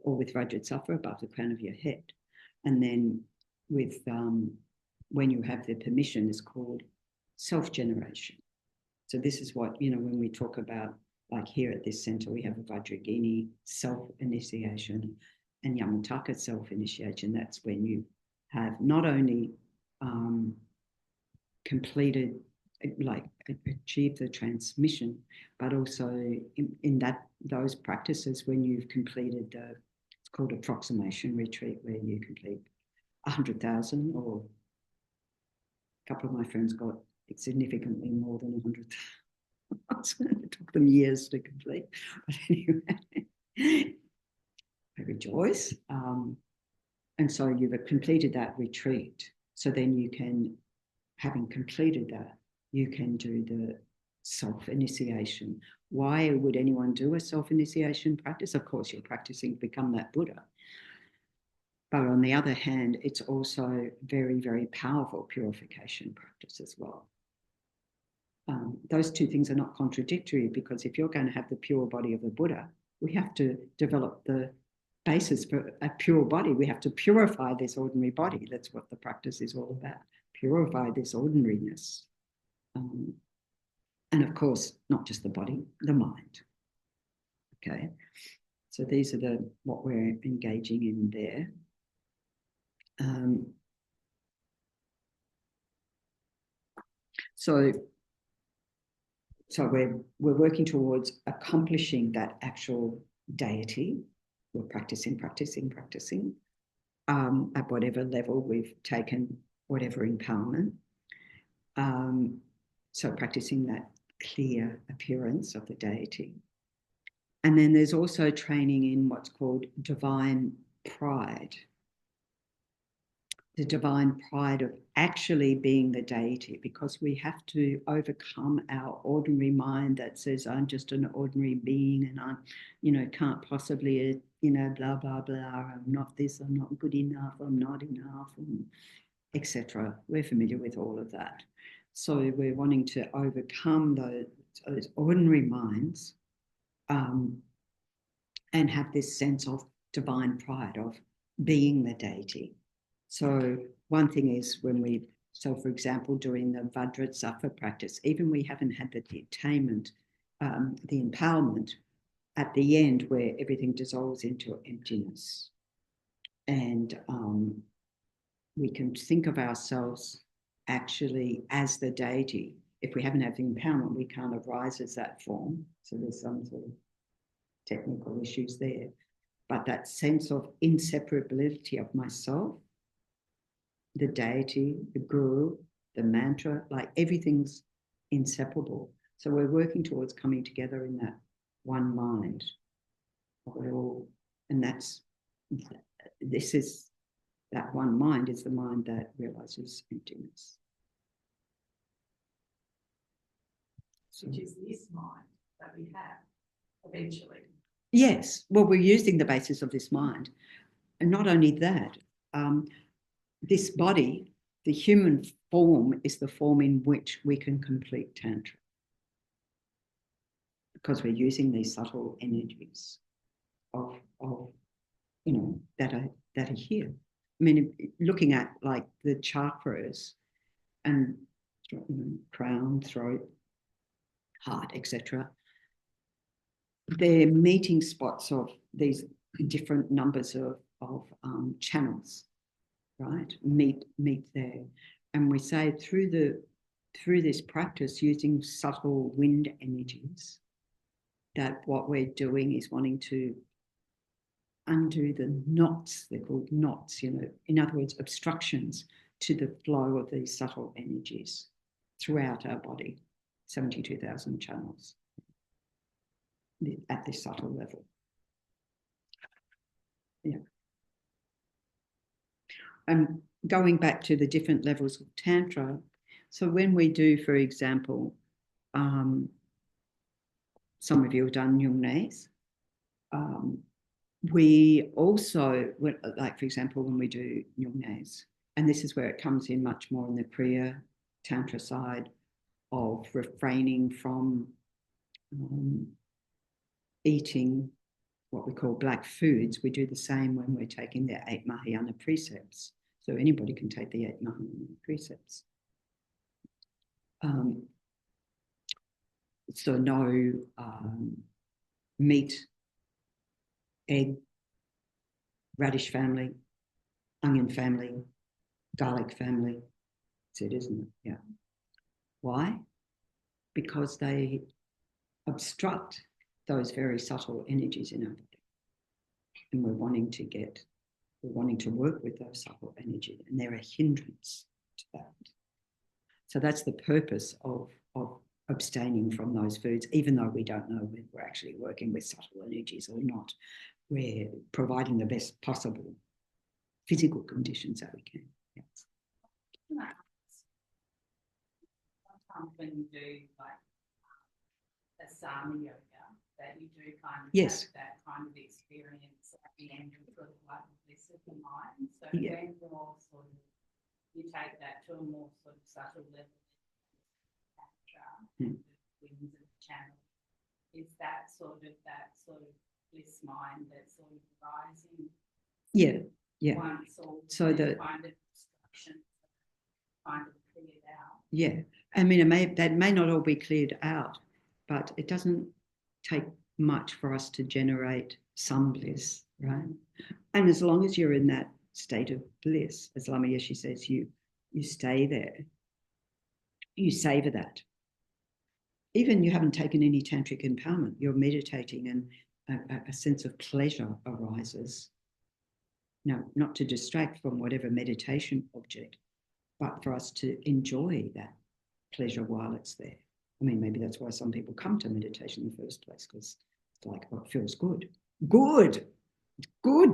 Or with Vajrasattva above the crown of your head. And then with when you have the permission, it's called self-generation. So this is what, when we talk about, like here at this center, we have a Vajragini self-initiation and Yamataka self-initiation. That's when you have not only completed, like achieved the transmission, but also in those practices when you've completed it's called approximation retreat, where you complete 100,000, or a couple of my friends got significantly more than 100,000. It took them years to complete. But anyway, I rejoice. And so you've completed that retreat. So then you can, having completed that, you can do the self-initiation. Why would anyone do a self-initiation practice? Of course, you're practicing to become that Buddha. But on the other hand, it's also very, very powerful purification practice as well. Those two things are not contradictory, because if you're going to have the pure body of the Buddha, we have to develop the basis for a pure body. We have to purify this ordinary body. That's what the practice is all about. Purify this ordinariness. And of course, not just the body, the mind. Okay. So these are what we're engaging in there. So we're working towards accomplishing that actual deity. We're practicing at whatever level we've taken, whatever empowerment. So practicing that clear appearance of the deity. And then there's also training in what's called divine pride. The divine pride of actually being the deity, because we have to overcome our ordinary mind that says, I'm just an ordinary being and I, can't possibly, blah, blah, blah, I'm not this, I'm not good enough, I'm not enough, etc. We're familiar with all of that. So we're wanting to overcome those ordinary minds and have this sense of divine pride of being the deity. So one thing is for example, during the Vajrasattva practice, even we haven't had the attainment, the empowerment at the end where everything dissolves into emptiness. And we can think of ourselves actually as the deity. If we haven't had the empowerment, we can't arise as that form. So there's some sort of technical issues there. But that sense of inseparability of myself, the deity, the guru, the mantra, like everything's inseparable. So we're working towards coming together in that one mind. And that one mind is the mind that realizes emptiness. Which is this mind that we have eventually. Yes, well, we're using the basis of this mind. And not only that, this body, the human form is the form in which we can complete Tantra. Because we're using these subtle energies of that are here. I mean, looking at like the chakras and crown, throat, heart, etc., they're meeting spots of these different numbers of channels, right? Meet there, and we say through this practice using subtle wind energies, that what we're doing is wanting to undo the knots. They're called knots, in other words, obstructions to the flow of these subtle energies throughout our body, 72,000 channels at this subtle level. Yeah. And going back to the different levels of Tantra, so when we do, for example, some of you have done Nyungnes, we also, like for example, when we do Nyungnes, and this is where it comes in much more in the Kriya Tantra side of refraining from eating what we call black foods. We do the same when we're taking the 8 Mahayana precepts. So anybody can take the 8 Mahayana precepts. So no meat, egg, radish family, onion family, garlic family. That's it, isn't it? Yeah. Why? Because they obstruct those very subtle energies in our body. And we're wanting to work with those subtle energies, and they're a hindrance to that. So that's the purpose of abstaining from those foods, even though we don't know whether we're actually working with subtle energies or not. We're providing the best possible physical conditions that we can. Yes. Sometimes when you do like asana yoga, that you do kind of yes. have that kind of experience at the end of sort of like bliss of the mind. So yeah. when you're sort of, you take that to a more sort of subtle level, the winds of the channel, is that sort of bliss mind that's sort of rising? Yeah, yeah. Once all so the kind of destruction kind of cleared out. Yeah, I mean, that may not all be cleared out, but it doesn't take much for us to generate some bliss, right? And as long as you're in that state of bliss, as Lama Yeshe says, you stay there. You savor that. Even you haven't taken any tantric empowerment, you're meditating and a sense of pleasure arises. No, not to distract from whatever meditation object, but for us to enjoy that pleasure while it's there. I mean, maybe that's why some people come to meditation in the first place, because it's like, oh, it feels good. Good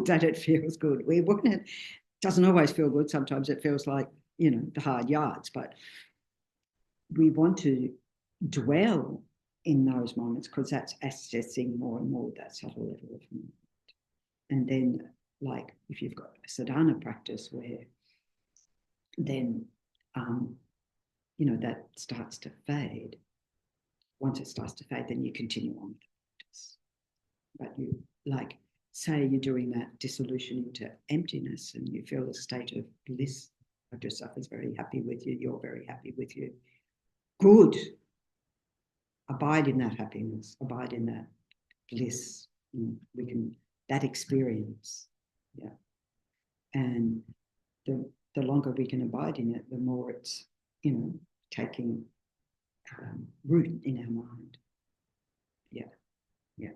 that it feels good. We want it. Doesn't always feel good. Sometimes it feels like, the hard yards, but we want to dwell in those moments because that's accessing more and more that subtle level of mind. And then, like, if you've got a sadhana practice where then, that starts to fade. Once it starts to fade, then you continue on with the practice. But you, like, say you're doing that dissolution into emptiness and you feel a state of bliss. Yourself is very happy with you. You're very happy with you. Good. Abide in that happiness. Abide in that bliss. That experience. Yeah. And the longer we can abide in it, the more it's, taking root in our mind. Yeah. Yeah.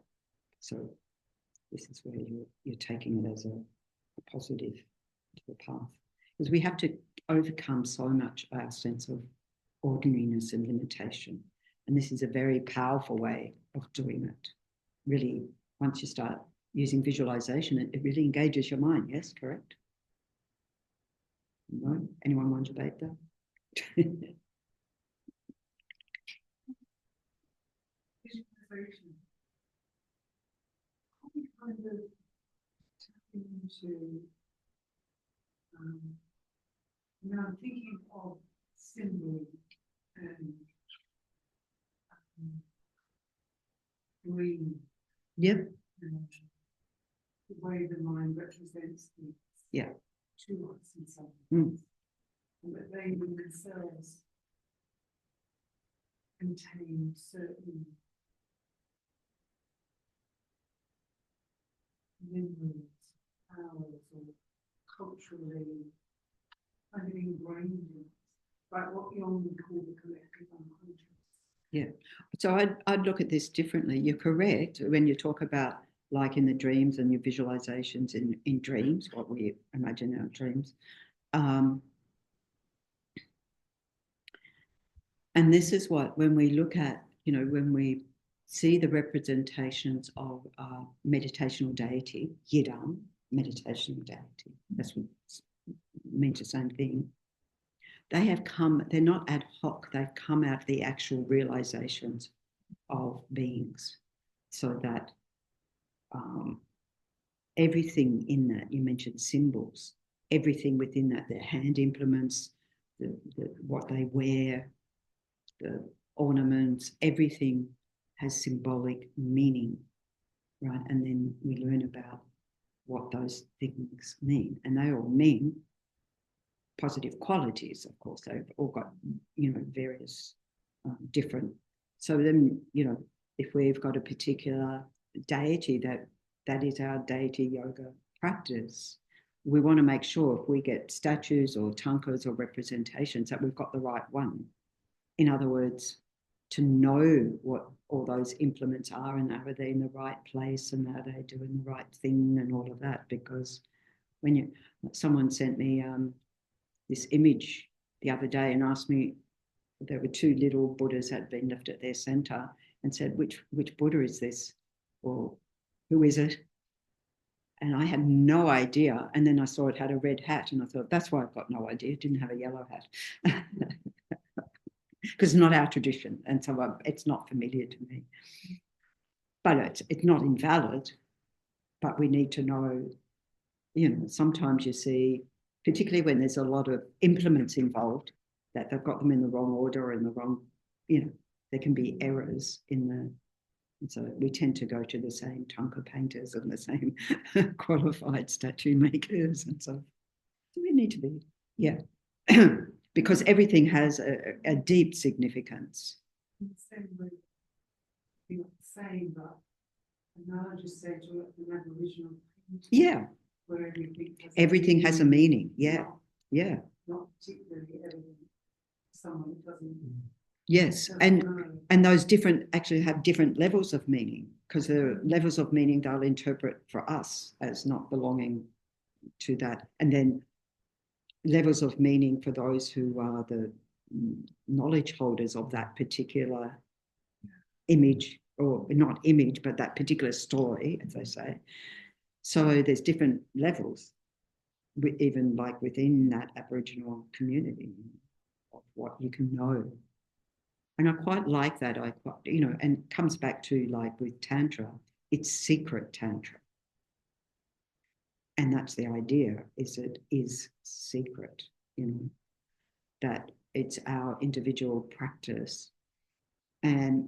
So this is where you're taking it as a positive to the path. Because we have to overcome so much our sense of ordinariness and limitation. And this is a very powerful way of doing it. Really, once you start using visualization, it really engages your mind. Yes, correct? No? Anyone want to debate that? Visualization. How do you kind of tap into, I'm thinking of symbol and green. Yep. And the way the mind represents things. Yeah. To us in some Mm. ways. And that they themselves contain certain memories, powers, or culturally kind of ingrained in us, like what Jung would call the collective unconscious. Yeah. So I'd look at this differently. You're correct when you talk about like in the dreams and your visualizations in dreams, what we imagine our dreams. And this is what, when we look at, when we see the representations of meditational deity, Yidam, meditational deity, that's what means the same thing. They have come, they're not ad hoc, they've come out of the actual realizations of beings, so that everything in that, you mentioned symbols, everything within that, their hand implements, what they wear, the ornaments, everything has symbolic meaning, right? And then we learn about what those things mean, and they all mean positive qualities, of course. They've all got, various different. So then, if we've got a particular deity that is our deity yoga practice, we want to make sure if we get statues or tankas or representations that we've got the right one. In other words, to know what all those implements are and are they in the right place and are they doing the right thing and all of that. Because when someone sent me this image the other day and asked me, there were two little Buddhas had been left at their center, and said, which Buddha is this? Or who is it? And I had no idea. And then I saw it had a red hat and I thought, that's why I've got no idea. It didn't have a yellow hat. Because it's not our tradition. And so it's not familiar to me. But it's not invalid. But we need to know, sometimes you see, particularly when there's a lot of implements involved, that they've got them in the wrong order or in the wrong, there can be errors in the. And so we tend to go to the same tanka painters and the same qualified statue makers. And so we need to be, because everything has a deep significance. In the same way, you're saying that analogies say to an Aboriginal painting, Yeah. where everything has a meaning. Yeah. Not particularly evident to someone who doesn't. Yes, and those actually have different levels of meaning, because the levels of meaning they'll interpret for us as not belonging to that, and then levels of meaning for those who are the knowledge holders of that particular image, or not image, but that particular story, as they say. So there's different levels, even like within that Aboriginal community, of what you can know. And I quite like that. And it comes back to like with Tantra, it's secret Tantra. And that's the idea, is it is secret, that it's our individual practice. And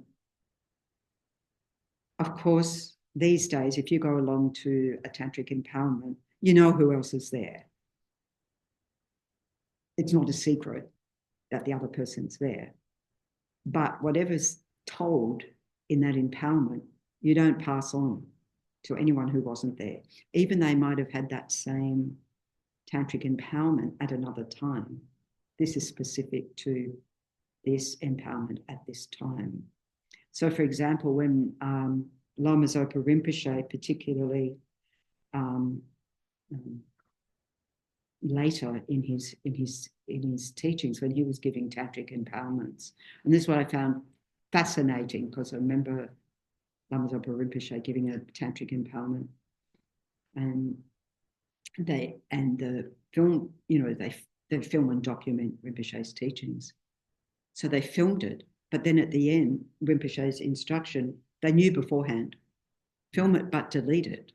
of course, these days, if you go along to a tantric empowerment, you know who else is there. It's not a secret that the other person's there. But whatever's told in that empowerment, you don't pass on to anyone who wasn't there. Even they might have had that same tantric empowerment at another time. This is specific to this empowerment at this time. So, for example, when Lama Zopa Rinpoche, particularly later in his teachings, when he was giving tantric empowerments, and this is what I found fascinating, because I remember Lama Zopa Rinpoche giving a tantric empowerment, and the film, they film and document Rinpoche's teachings, so they filmed it. But then at the end, Rinpoche's instruction, they knew beforehand, film it but delete it.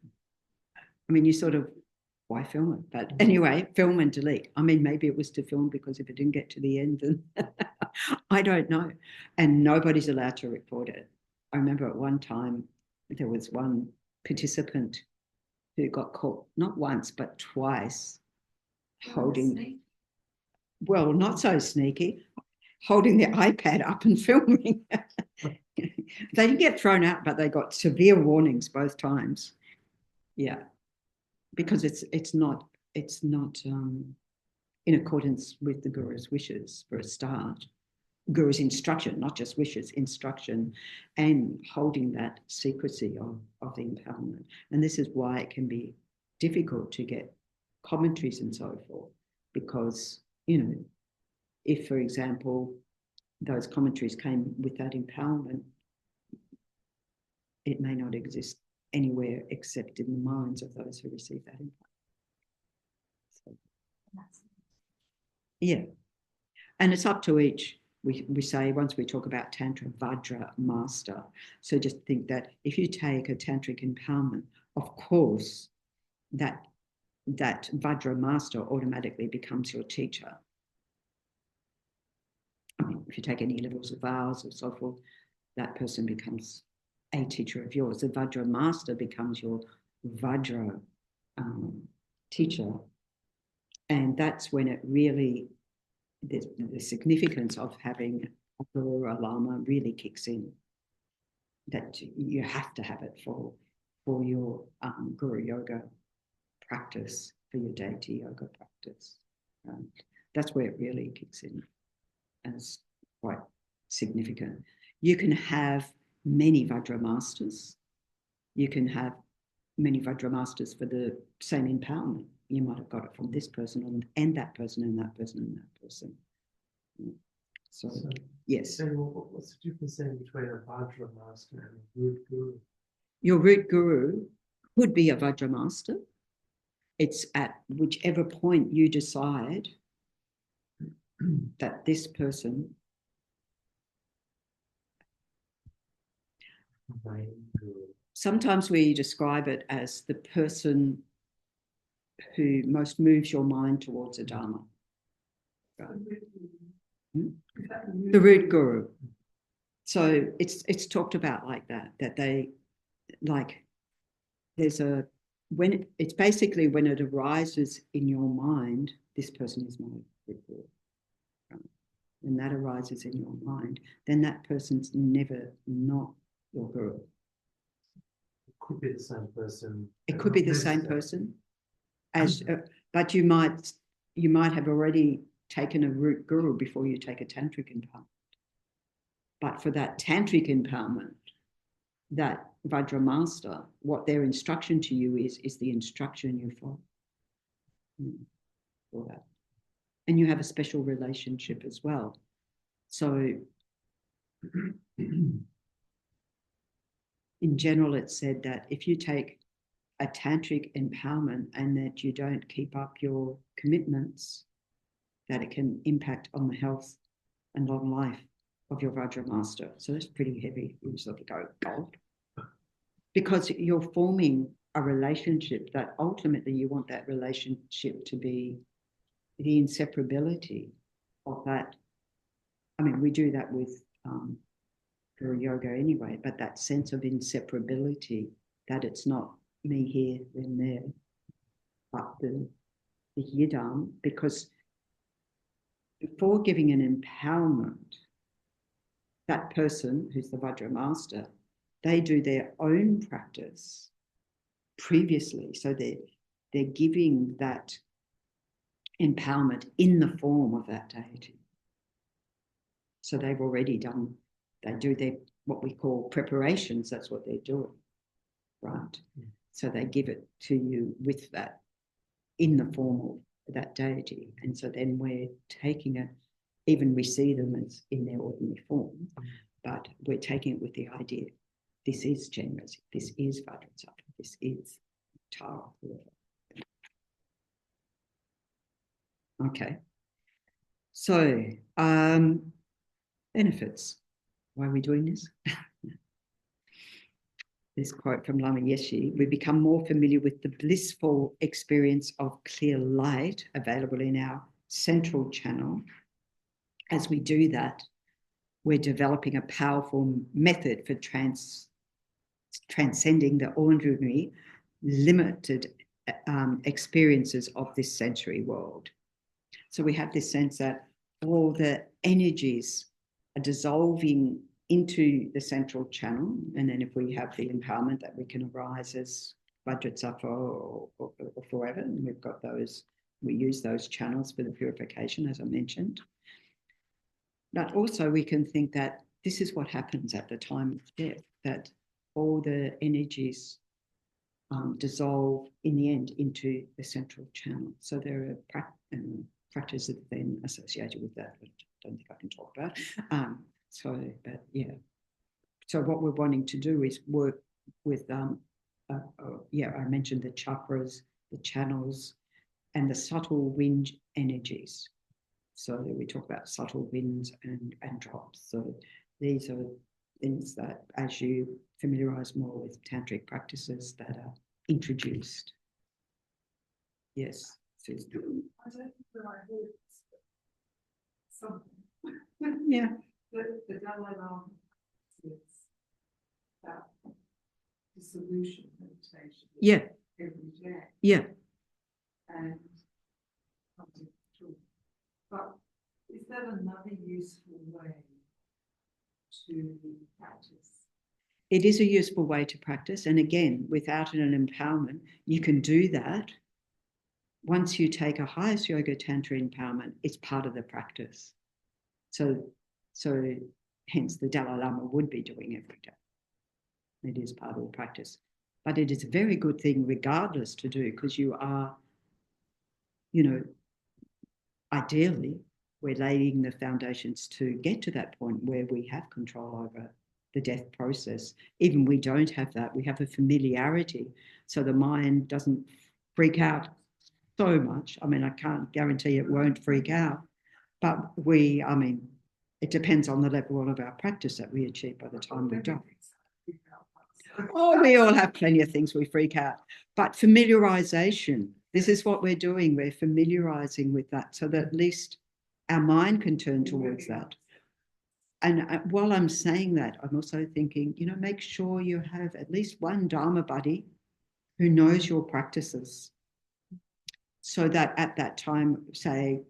I mean, you sort of why film it? But anyway, film and delete. I mean, maybe it was to film because if it didn't get to the end, then I don't know. And nobody's allowed to record it. I remember at one time there was one participant who got caught not once but twice holding, well, not so sneaky, holding their iPad up and filming. They didn't get thrown out, but they got severe warnings both times. Yeah, because it's not in accordance with the guru's wishes for a start. Guru's instruction, not just wishes, instruction, and holding that secrecy of the empowerment. And this is why it can be difficult to get commentaries and so forth, because, you know, if, for example, those commentaries came with that empowerment, it may not exist anywhere except in the minds of those who receive that empowerment. So, yeah. And it's up to each. We say, once we talk about Tantra, Vajra master. So just think that if you take a Tantric empowerment, of course, that Vajra master automatically becomes your teacher. I mean, if you take any levels of vows or so forth, that person becomes a teacher of yours. The Vajra master becomes your Vajra teacher. And that's when it really, the significance of having a guru or a lama really kicks in. That you have to have it for your guru yoga practice, for your deity yoga practice. That's where it really kicks in. And it's quite significant. You can have many Vajra masters. You can have many Vajra masters for the same empowerment. You might have got it from this person and that person and that person and that person. So yes. So what's the difference then between a Vajra master and a root guru? Your root guru could be a Vajra master. It's at whichever point you decide that this person sometimes we describe it as the person who most moves your mind towards a Dharma. The root guru. So it's talked about like that they like there's a when it's basically when it arises in your mind, this person is my root guru. When that arises in your mind, then that person's never not your guru. It could be the same person. It could be the same person, as but you might have already taken a root guru before you take a tantric empowerment. But for that tantric empowerment, that Vajra master, what their instruction to you is the instruction you follow. For that. And you have a special relationship as well. So in general, it's said that if you take a tantric empowerment and that you don't keep up your commitments, that it can impact on the health and long life of your Vajra master. So that's pretty heavy. You sort of go gold. Because you're forming a relationship that ultimately you want that relationship to be the inseparability of that. I mean, we do that with Guru Yoga anyway, but that sense of inseparability, that it's not me here, then there, but the yidam, because before giving an empowerment, that person who's the Vajra master, they do their own practice previously. So they're giving that empowerment in the form of that deity. So they've already done, they do their, what we call preparations, that's what they're doing, right? So they give it to you with that, in the form of that deity. And so then we're taking it, even we see them as in their ordinary form, but we're taking it with the idea, this is generous, this is Vajrasattva, this is Tara. Okay. So, benefits. Why are we doing this? this quote from Lama Yeshe, we become more familiar with the blissful experience of clear light available in our central channel. As we do that, we're developing a powerful method for transcending the ordinary, limited experiences of this sensory world. So we have this sense that all the energies are dissolving into the central channel. And then if we have the empowerment that we can arise as Vajrasattva or forever, and we've got those, we use those channels for the purification, as I mentioned. But also we can think that this is what happens at the time of death, that all the energies dissolve in the end into the central channel. So there are practices then associated with that, which I don't think I can talk about. But yeah. So what we're wanting to do is work with, I mentioned the chakras, the channels, and the subtle wind energies. So we talk about subtle winds and drops. So these are things that, as you familiarize more with tantric practices, that are introduced. Yes. Susan. I don't think that I heard something. Yeah. The Dalai Lama says that dissolution meditation Yeah. every day. Yeah. And but is that another useful way to practice? It is a useful way to practice. And again, without an empowerment, you can do that. Once you take a highest yoga tantra empowerment, it's part of the practice. So hence the Dalai Lama would be doing every day. It is part of the practice. But it is a very good thing regardless to do, because you are, ideally, we're laying the foundations to get to that point where we have control over the death process. Even we don't have that. We have a familiarity. So the mind doesn't freak out so much. I mean, I can't guarantee it won't freak out. But it depends on the level of our practice that we achieve by the time we're done. Oh, we all have plenty of things we freak out. But familiarization, this is what we're doing. We're familiarizing with that so that at least our mind can turn towards that. And while I'm saying that, I'm also thinking, make sure you have at least one Dharma buddy who knows your practices, so that at that time, say,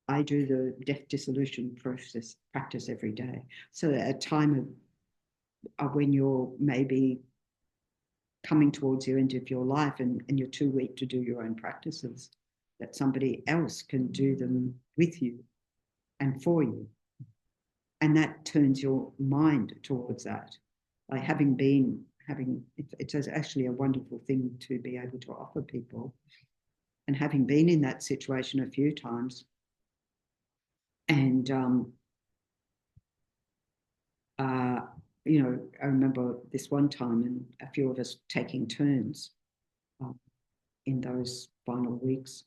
I do the death dissolution practice every day. So at a time of when you're maybe coming towards the end of your life and you're too weak to do your own practices, that somebody else can do them with you and for you. And that turns your mind towards that. Like it's actually a wonderful thing to be able to offer people. And having been in that situation a few times, and I remember this one time, and a few of us taking turns in those final weeks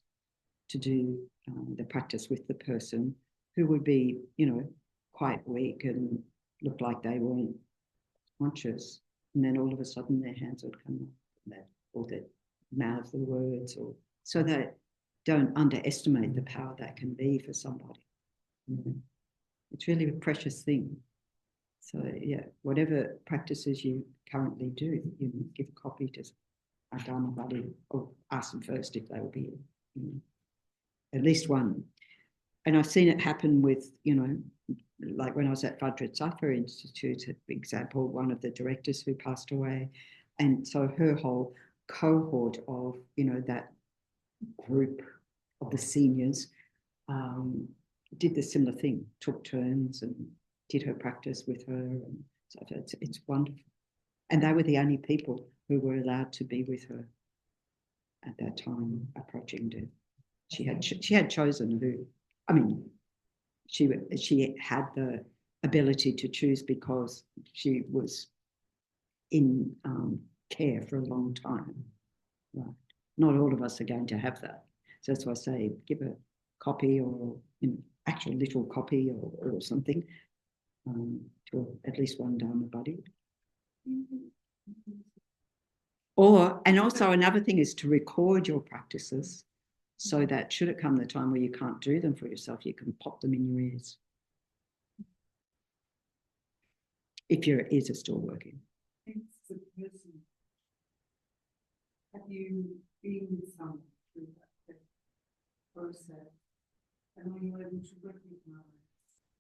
to do the practice with the person who would be, quite weak and look like they weren't conscious. And then all of a sudden their hands would come up, or they'd mouth the words, or so that don't underestimate the power that can be for somebody. It's really a precious thing. So yeah, whatever practices you currently do, you give a copy to a Dharma buddy, or ask them first if they will be at least one. And I've seen it happen with, like when I was at Vajrasattva Institute, for example, one of the directors who passed away. And so her whole cohort of, that group of the seniors did the similar thing, took turns and did her practice with her. And so it's wonderful. And they were the only people who were allowed to be with her at that time approaching death. She had chosen who, she had the ability to choose because she was in care for a long time. Right. Not all of us are going to have that. So that's why I say give a copy, or actual little copy or something to at least one Dharma buddy. And also another thing is to record your practices so that should it come the time where you can't do them for yourself, you can pop them in your ears. If your ears are still working. It's a person. Have you been with someone through that process? And are you able to recognize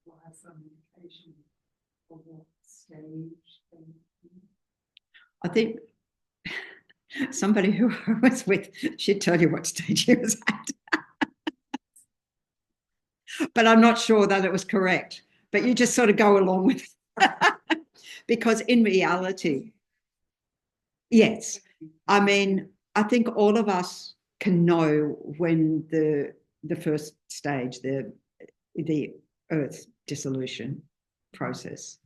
or have some indication of what stage they I think somebody who I was with, she'd tell you what stage she was at. But I'm not sure that it was correct. But you just sort of go along with it. Because in reality, yes. I mean, I think all of us can know when the first stage, the earth dissolution process,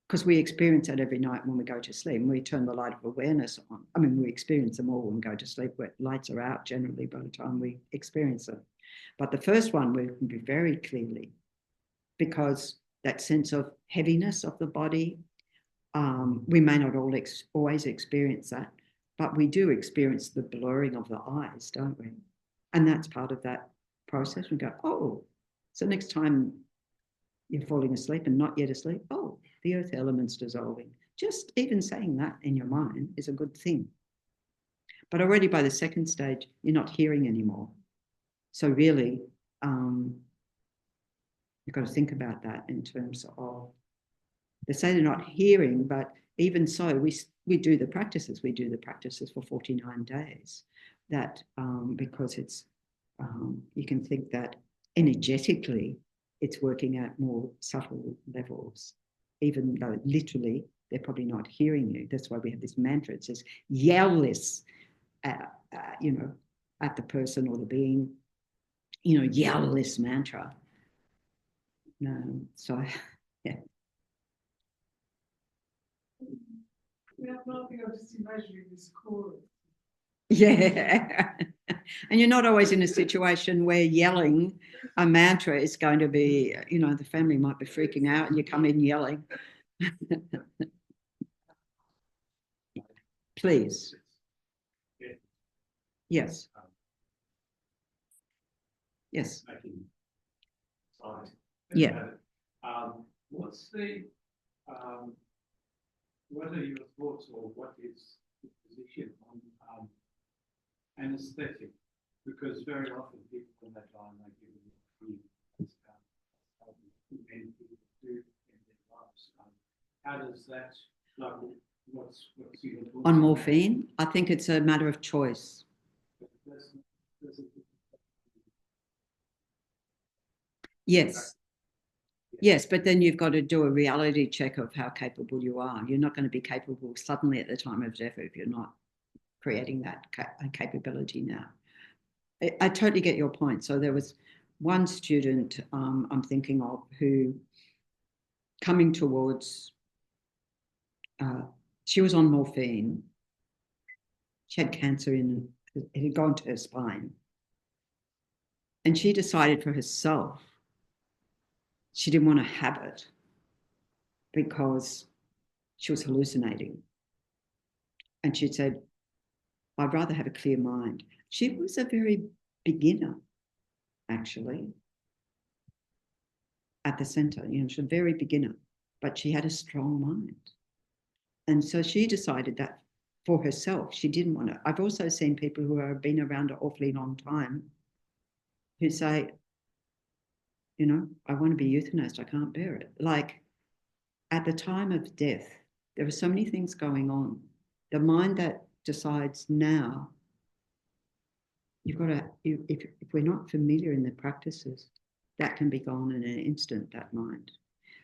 because we experience it every night when we go to sleep. We turn the light of awareness on. I mean, we experience them all when we go to sleep, where lights are out generally by the time we experience it. But the first one we can be very clearly, because that sense of heaviness of the body, we may not always experience that, but we do experience the blurring of the eyes, don't we? And that's part of that process. We go, oh, so next time you're falling asleep and not yet asleep, oh, the earth element's dissolving. Just even saying that in your mind is a good thing. But already by the second stage, you're not hearing anymore. So really, you've got to think about that in terms of, they say they're not hearing, but even so, we do the practices. We do the practices for 49 days. That because it's, you can think that energetically, it's working at more subtle levels, even though literally they're probably not hearing you. That's why we have this mantra. It says, yell this, at the person or the being, yell this mantra. So, yeah. Yeah, I'm just imagining this chorus. Yeah. And you're not always in a situation where yelling a mantra is going to be, the family might be freaking out and you come in yelling. Please. Yes. Yes. Yeah. What's what are your thoughts, or what is the position on anesthetic? Because very often people, when they die, they give it free. Many people do in their lives. How does that, what's your thoughts on morphine? I think it's a matter of choice. Yes. Yes, but then you've got to do a reality check of how capable you are. You're not going to be capable suddenly at the time of death if you're not creating that capability now. I totally get your point. So there was one student I'm thinking of who, coming towards, she was on morphine. She had cancer it had gone to her spine. And she decided for herself she didn't want to have it because she was hallucinating. And she said, I'd rather have a clear mind. She was a very beginner, actually, at the center. She was a very beginner, but she had a strong mind. And so she decided that for herself, she didn't want to. I've also seen people who have been around an awfully long time who say, I want to be euthanized. I can't bear it. Like, at the time of death, there are so many things going on. The mind that decides now, you've got to, if we're not familiar in the practices, that can be gone in an instant, that mind.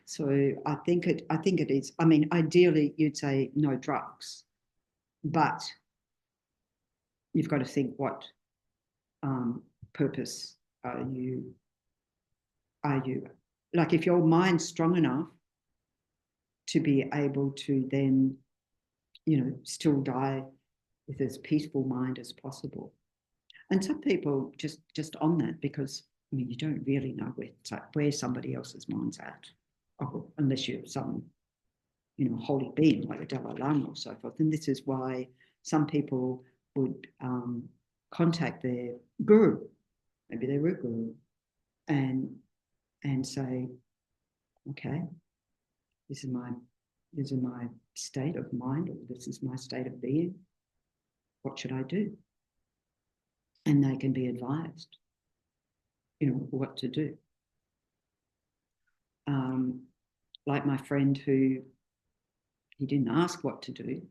So I think it is, I mean, ideally you'd say no drugs, but you've got to think what purpose are you, like if your mind's strong enough to be able to then, still die with as peaceful mind as possible. And some people just on that, because you don't really know where somebody else's mind's at, unless you're some holy being like the Dalai Lama or so forth. And this is why some people would contact their guru, maybe their root guru, and say, okay, this is my state of mind, or this is my state of being. What should I do? And they can be advised, what to do. Like my friend who, he didn't ask what to do,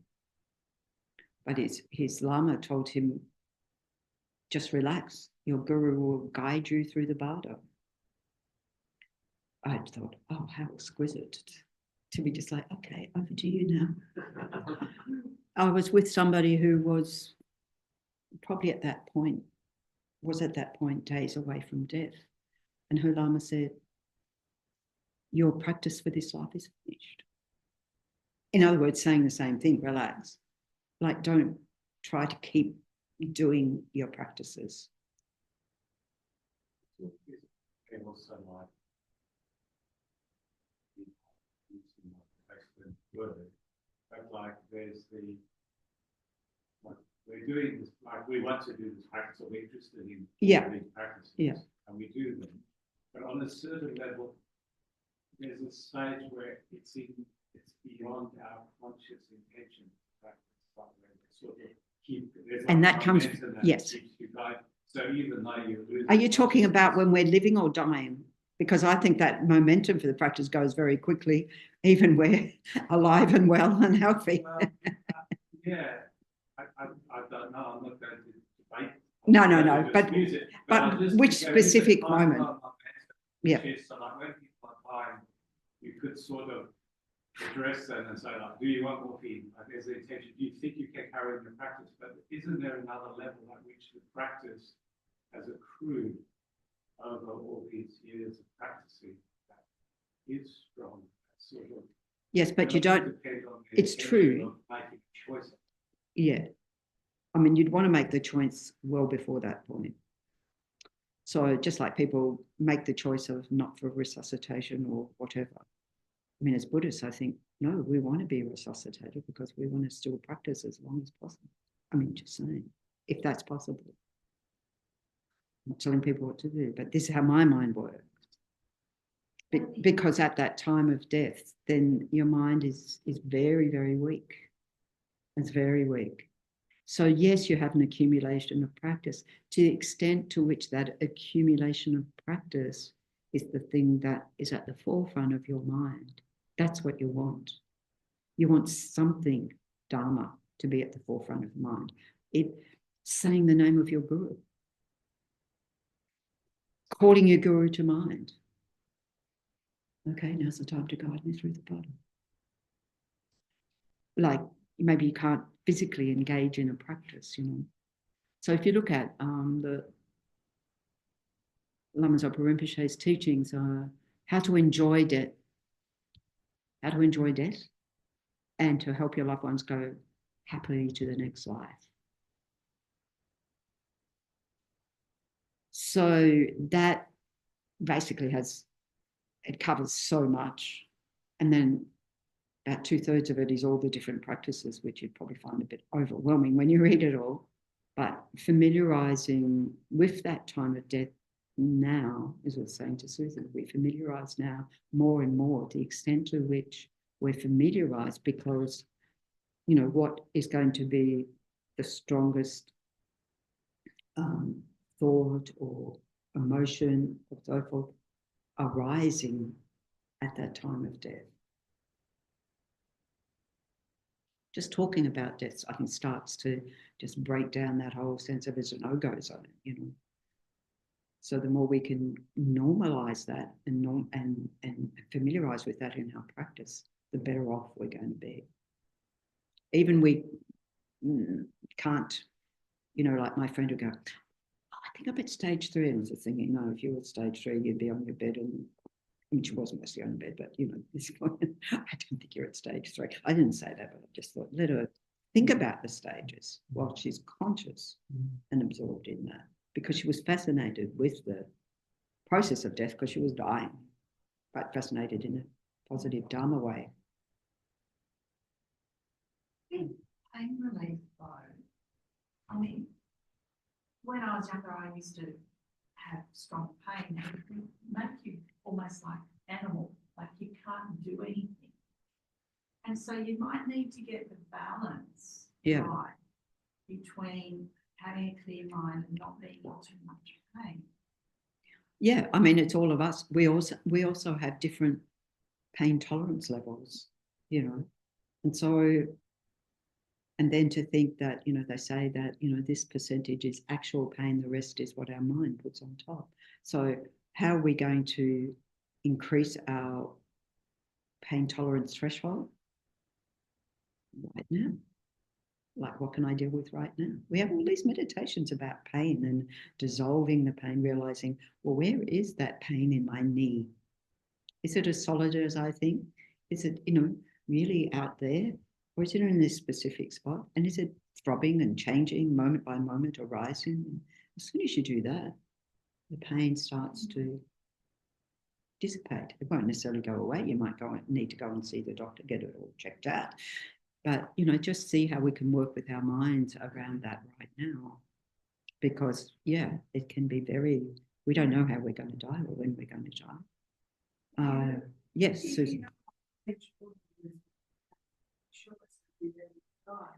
but his Lama told him, just relax. Your guru will guide you through the bardo. I thought, oh, how exquisite to be just like, okay, over to you now. I was with somebody who was probably at that point days away from death. And her Lama said, your practice for this life is finished. In other words, saying the same thing, relax. Like, don't try to keep doing your practices. Also like excellent word, but like there's we're doing this, like we want to do this practice, or we're interested in these practices, and we do them. But on a certain level, there's a stage where it's beyond our conscious intention. Sort of keep, and that comes, yes. So even though you lose, are you talking about when we're living or dying? Because I think that momentum for the practice goes very quickly, even we're alive and well and healthy. Yeah, I don't know. I'm not going to debate. No. But which specific moment? Yeah. So like when people are dying, you could sort of address them and say, like, do you want morphine? Like, there's the intention. Do you think you can carry on your practice? But isn't there another level at which the practice has accrued over all these years of practicing that is strong? Sort of. Yes, but you don't. It's true. Making a choice. Yeah. I mean, you'd want to make the choice well before that point. So just like people make the choice of not for resuscitation or whatever. I mean, as Buddhists, I think, no, we want to be resuscitated because we want to still practice as long as possible. I mean, just saying, if that's possible. I'm not telling people what to do, but this is how my mind works. Because at that time of death, then your mind is very, very weak. It's very weak. So yes, you have an accumulation of practice. To the extent to which that accumulation of practice is the thing that is at the forefront of your mind, that's what you want. You want something, Dharma, to be at the forefront of mind. Saying the name of your guru. Calling your guru to mind. Okay, now's the time to guide me through the body. Like, maybe you can't physically engage in a practice, So if you look at the Lama Zopa Rinpoche's teachings are how to enjoy death, and to help your loved ones go happily to the next life. So that basically it covers so much. And then about 2/3 of it is all the different practices, which you'd probably find a bit overwhelming when you read it all. But familiarizing with that time of death now, as I was saying to Susan, we familiarize now more and more, the extent to which we're familiarized, because, what is going to be the strongest thought or emotion or so forth arising at that time of death. Just talking about death, I think, starts to just break down that whole sense of there's a no-go zone, So the more we can normalize that and familiarize with that in our practice, the better off we're going to be. Even we can't, like my friend would go, I think I'm at stage 3. And I was thinking, no, if you were at stage 3, you'd be on your bed and, she wasn't mostly on bed, but, this point, I don't think you're at stage 3. I didn't say that, but I just thought, let her think about the stages while she's conscious and absorbed in that, because she was fascinated with the process of death because she was dying, but fascinated in a positive Dharma way. pain relief though, I mean, when I was younger, I used to have strong pain and it would make you almost like an animal, like you can't do anything. And so you might need to get the balance right between having a clear mind and not being in too much pain. Yeah, I mean, it's all of us. We also have different pain tolerance levels, you know. And so, and then to think that, you know, they say that, you know, this percentage is actual pain, the rest is what our mind puts on top. So how are we going to increase our pain tolerance threshold? Right now. Like, what can I deal with right now? We have all these meditations about pain and dissolving the pain, realizing, well, where is that pain in my knee? Is it as solid as I think? Is it, you know, really out there? Or is it in this specific spot? And is it throbbing and changing moment by moment or rising? And as soon as you do that, the pain starts to dissipate. It won't necessarily go away. You might need to go and see the doctor, get it all checked out. But, you know, just see how we can work with our minds around that right now. Because, yeah, it can be we don't know how we're going to die or when we're going to die. Yes, Susan.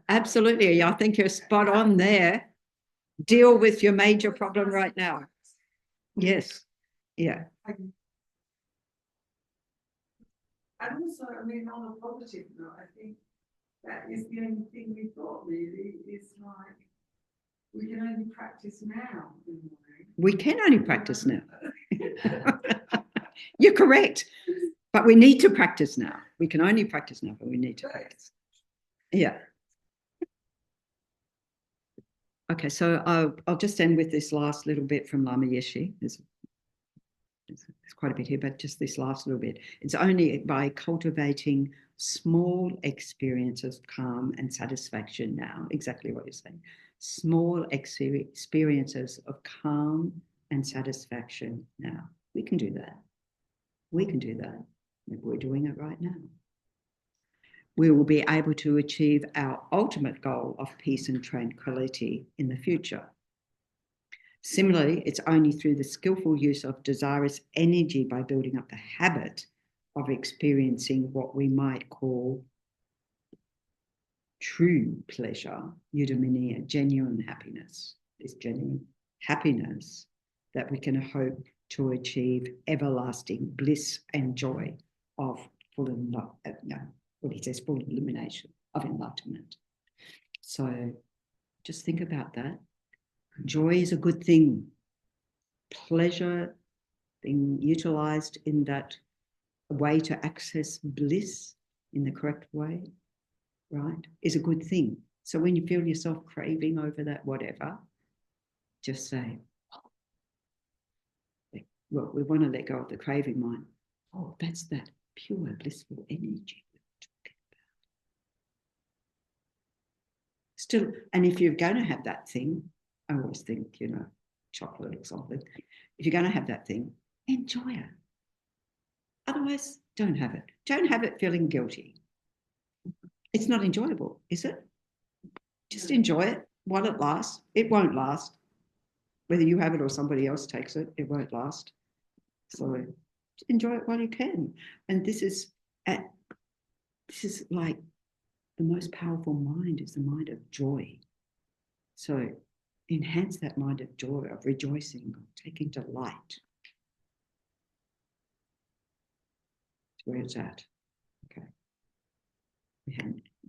Absolutely. I think you're spot on there. Deal with your major problem right now. Yes. Yeah. And also, I mean, on a positive note, I think that is the only thing we've got really, is like, we can only practice now. We can only practice now. You're correct. But we need to practice now. We can only practice now, but we need to practice. Yeah. Okay, so I'll just end with this last little bit from Lama Yeshe. There's quite a bit here, but just this last little bit. It's only by cultivating small experiences of calm and satisfaction now, exactly what you're saying, small experiences of calm and satisfaction now. We can do that. We can do that. We're doing it right now. We will be able to achieve our ultimate goal of peace and tranquility in the future. Similarly, it's only through the skillful use of desirous energy by building up the habit of experiencing what we might call true pleasure, eudaimonia, genuine happiness, this genuine happiness, that we can hope to achieve everlasting bliss and joy of full illumination, of enlightenment. So just think about that. Joy is a good thing. Pleasure, being utilized in that way to access bliss in the correct way, right, is a good thing. So when you feel yourself craving over that whatever, just say, well, we want to let go of the craving mind. Oh, that's that pure blissful energy we're talking about. Still, and if you're going to have that thing, I always think, you know, chocolate or something. If you're going to have that thing, enjoy it. Otherwise, don't have it. Don't have it feeling guilty. It's not enjoyable, is it? Just enjoy it while it lasts. It won't last. Whether you have it or somebody else takes it, it won't last. So enjoy it while you can. And this is like the most powerful mind is the mind of joy. So enhance that mind of joy, of rejoicing, of taking delight. That's where it's at. Okay.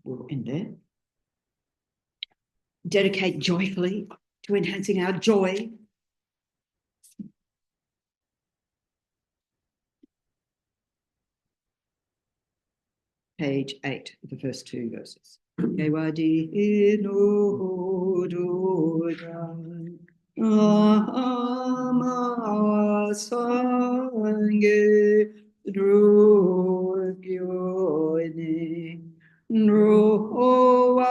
We'll end there. Dedicate joyfully to enhancing our joy. Page 8, the first 2 verses. Kewadi no dojan ama sange drogyoine Roa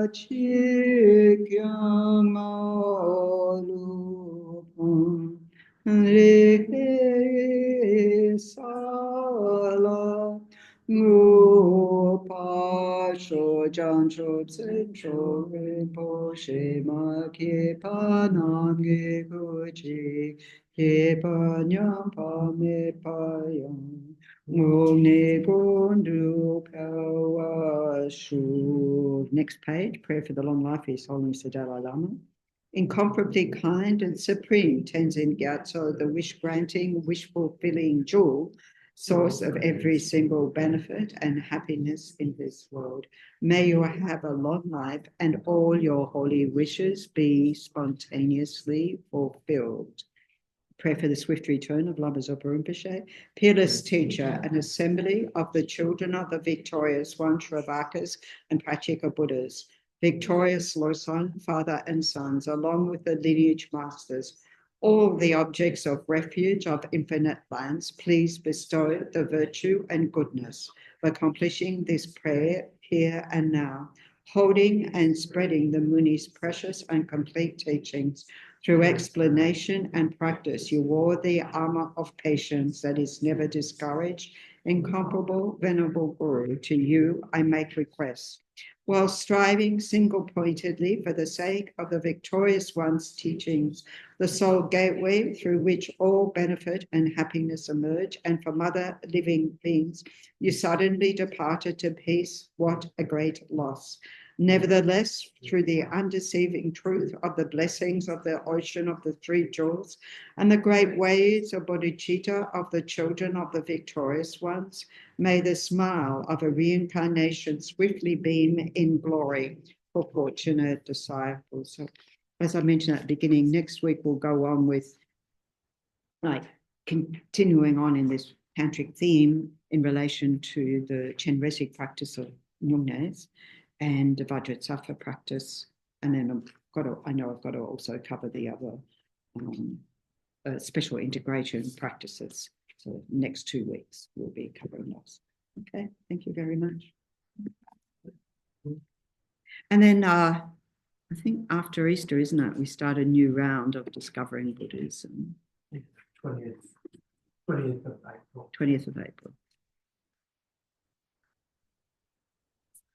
chikyamalu re sala Ngopa sho jancho Thubten Chökyi Ma Kipa Nam Ge Guji Kipa Nyam Pa Me Pa Yang Muni Gundu Kawa Shu. Next page, prayer for the long life of His Holiness the Dalai Lama. Incomparably kind and supreme Tenzin Gyatso, the wish-granting, wish-fulfilling jewel, source of every single benefit and happiness in this world. May you have a long life and all your holy wishes be spontaneously fulfilled. Pray for the swift return of Lama Zopa Rinpoche, peerless teacher, an assembly of the children of the victorious one, Shravakas and Prachika Buddhas, victorious Losang, father and sons, along with the lineage masters, all the objects of refuge of infinite lands, please bestow the virtue and goodness of accomplishing this prayer here and now, holding and spreading the Muni's precious and complete teachings. Through explanation and practice, you wore the armor of patience that is never discouraged. Incomparable, venerable Guru, to you I make requests. While striving single-pointedly for the sake of the victorious one's teachings, the sole gateway through which all benefit and happiness emerge, and from other living beings, you suddenly departed to peace. What a great loss. Nevertheless, through the undeceiving truth of the blessings of the ocean of the three jewels and the great waves of bodhicitta of the children of the victorious ones, may the smile of a reincarnation swiftly beam in glory for fortunate disciples. So, as I mentioned at the beginning, next week we'll go on with continuing on in this tantric theme in relation to the Chenrezig practice of Nyungnes and the Vajrasattva practice, and then I know I've got to also cover the other special integration practices. So next 2 weeks we'll be covering those. Okay, thank you very much. And then I think after Easter, isn't it? We start a new round of discovering Buddhism. 20th of April. 20th of April.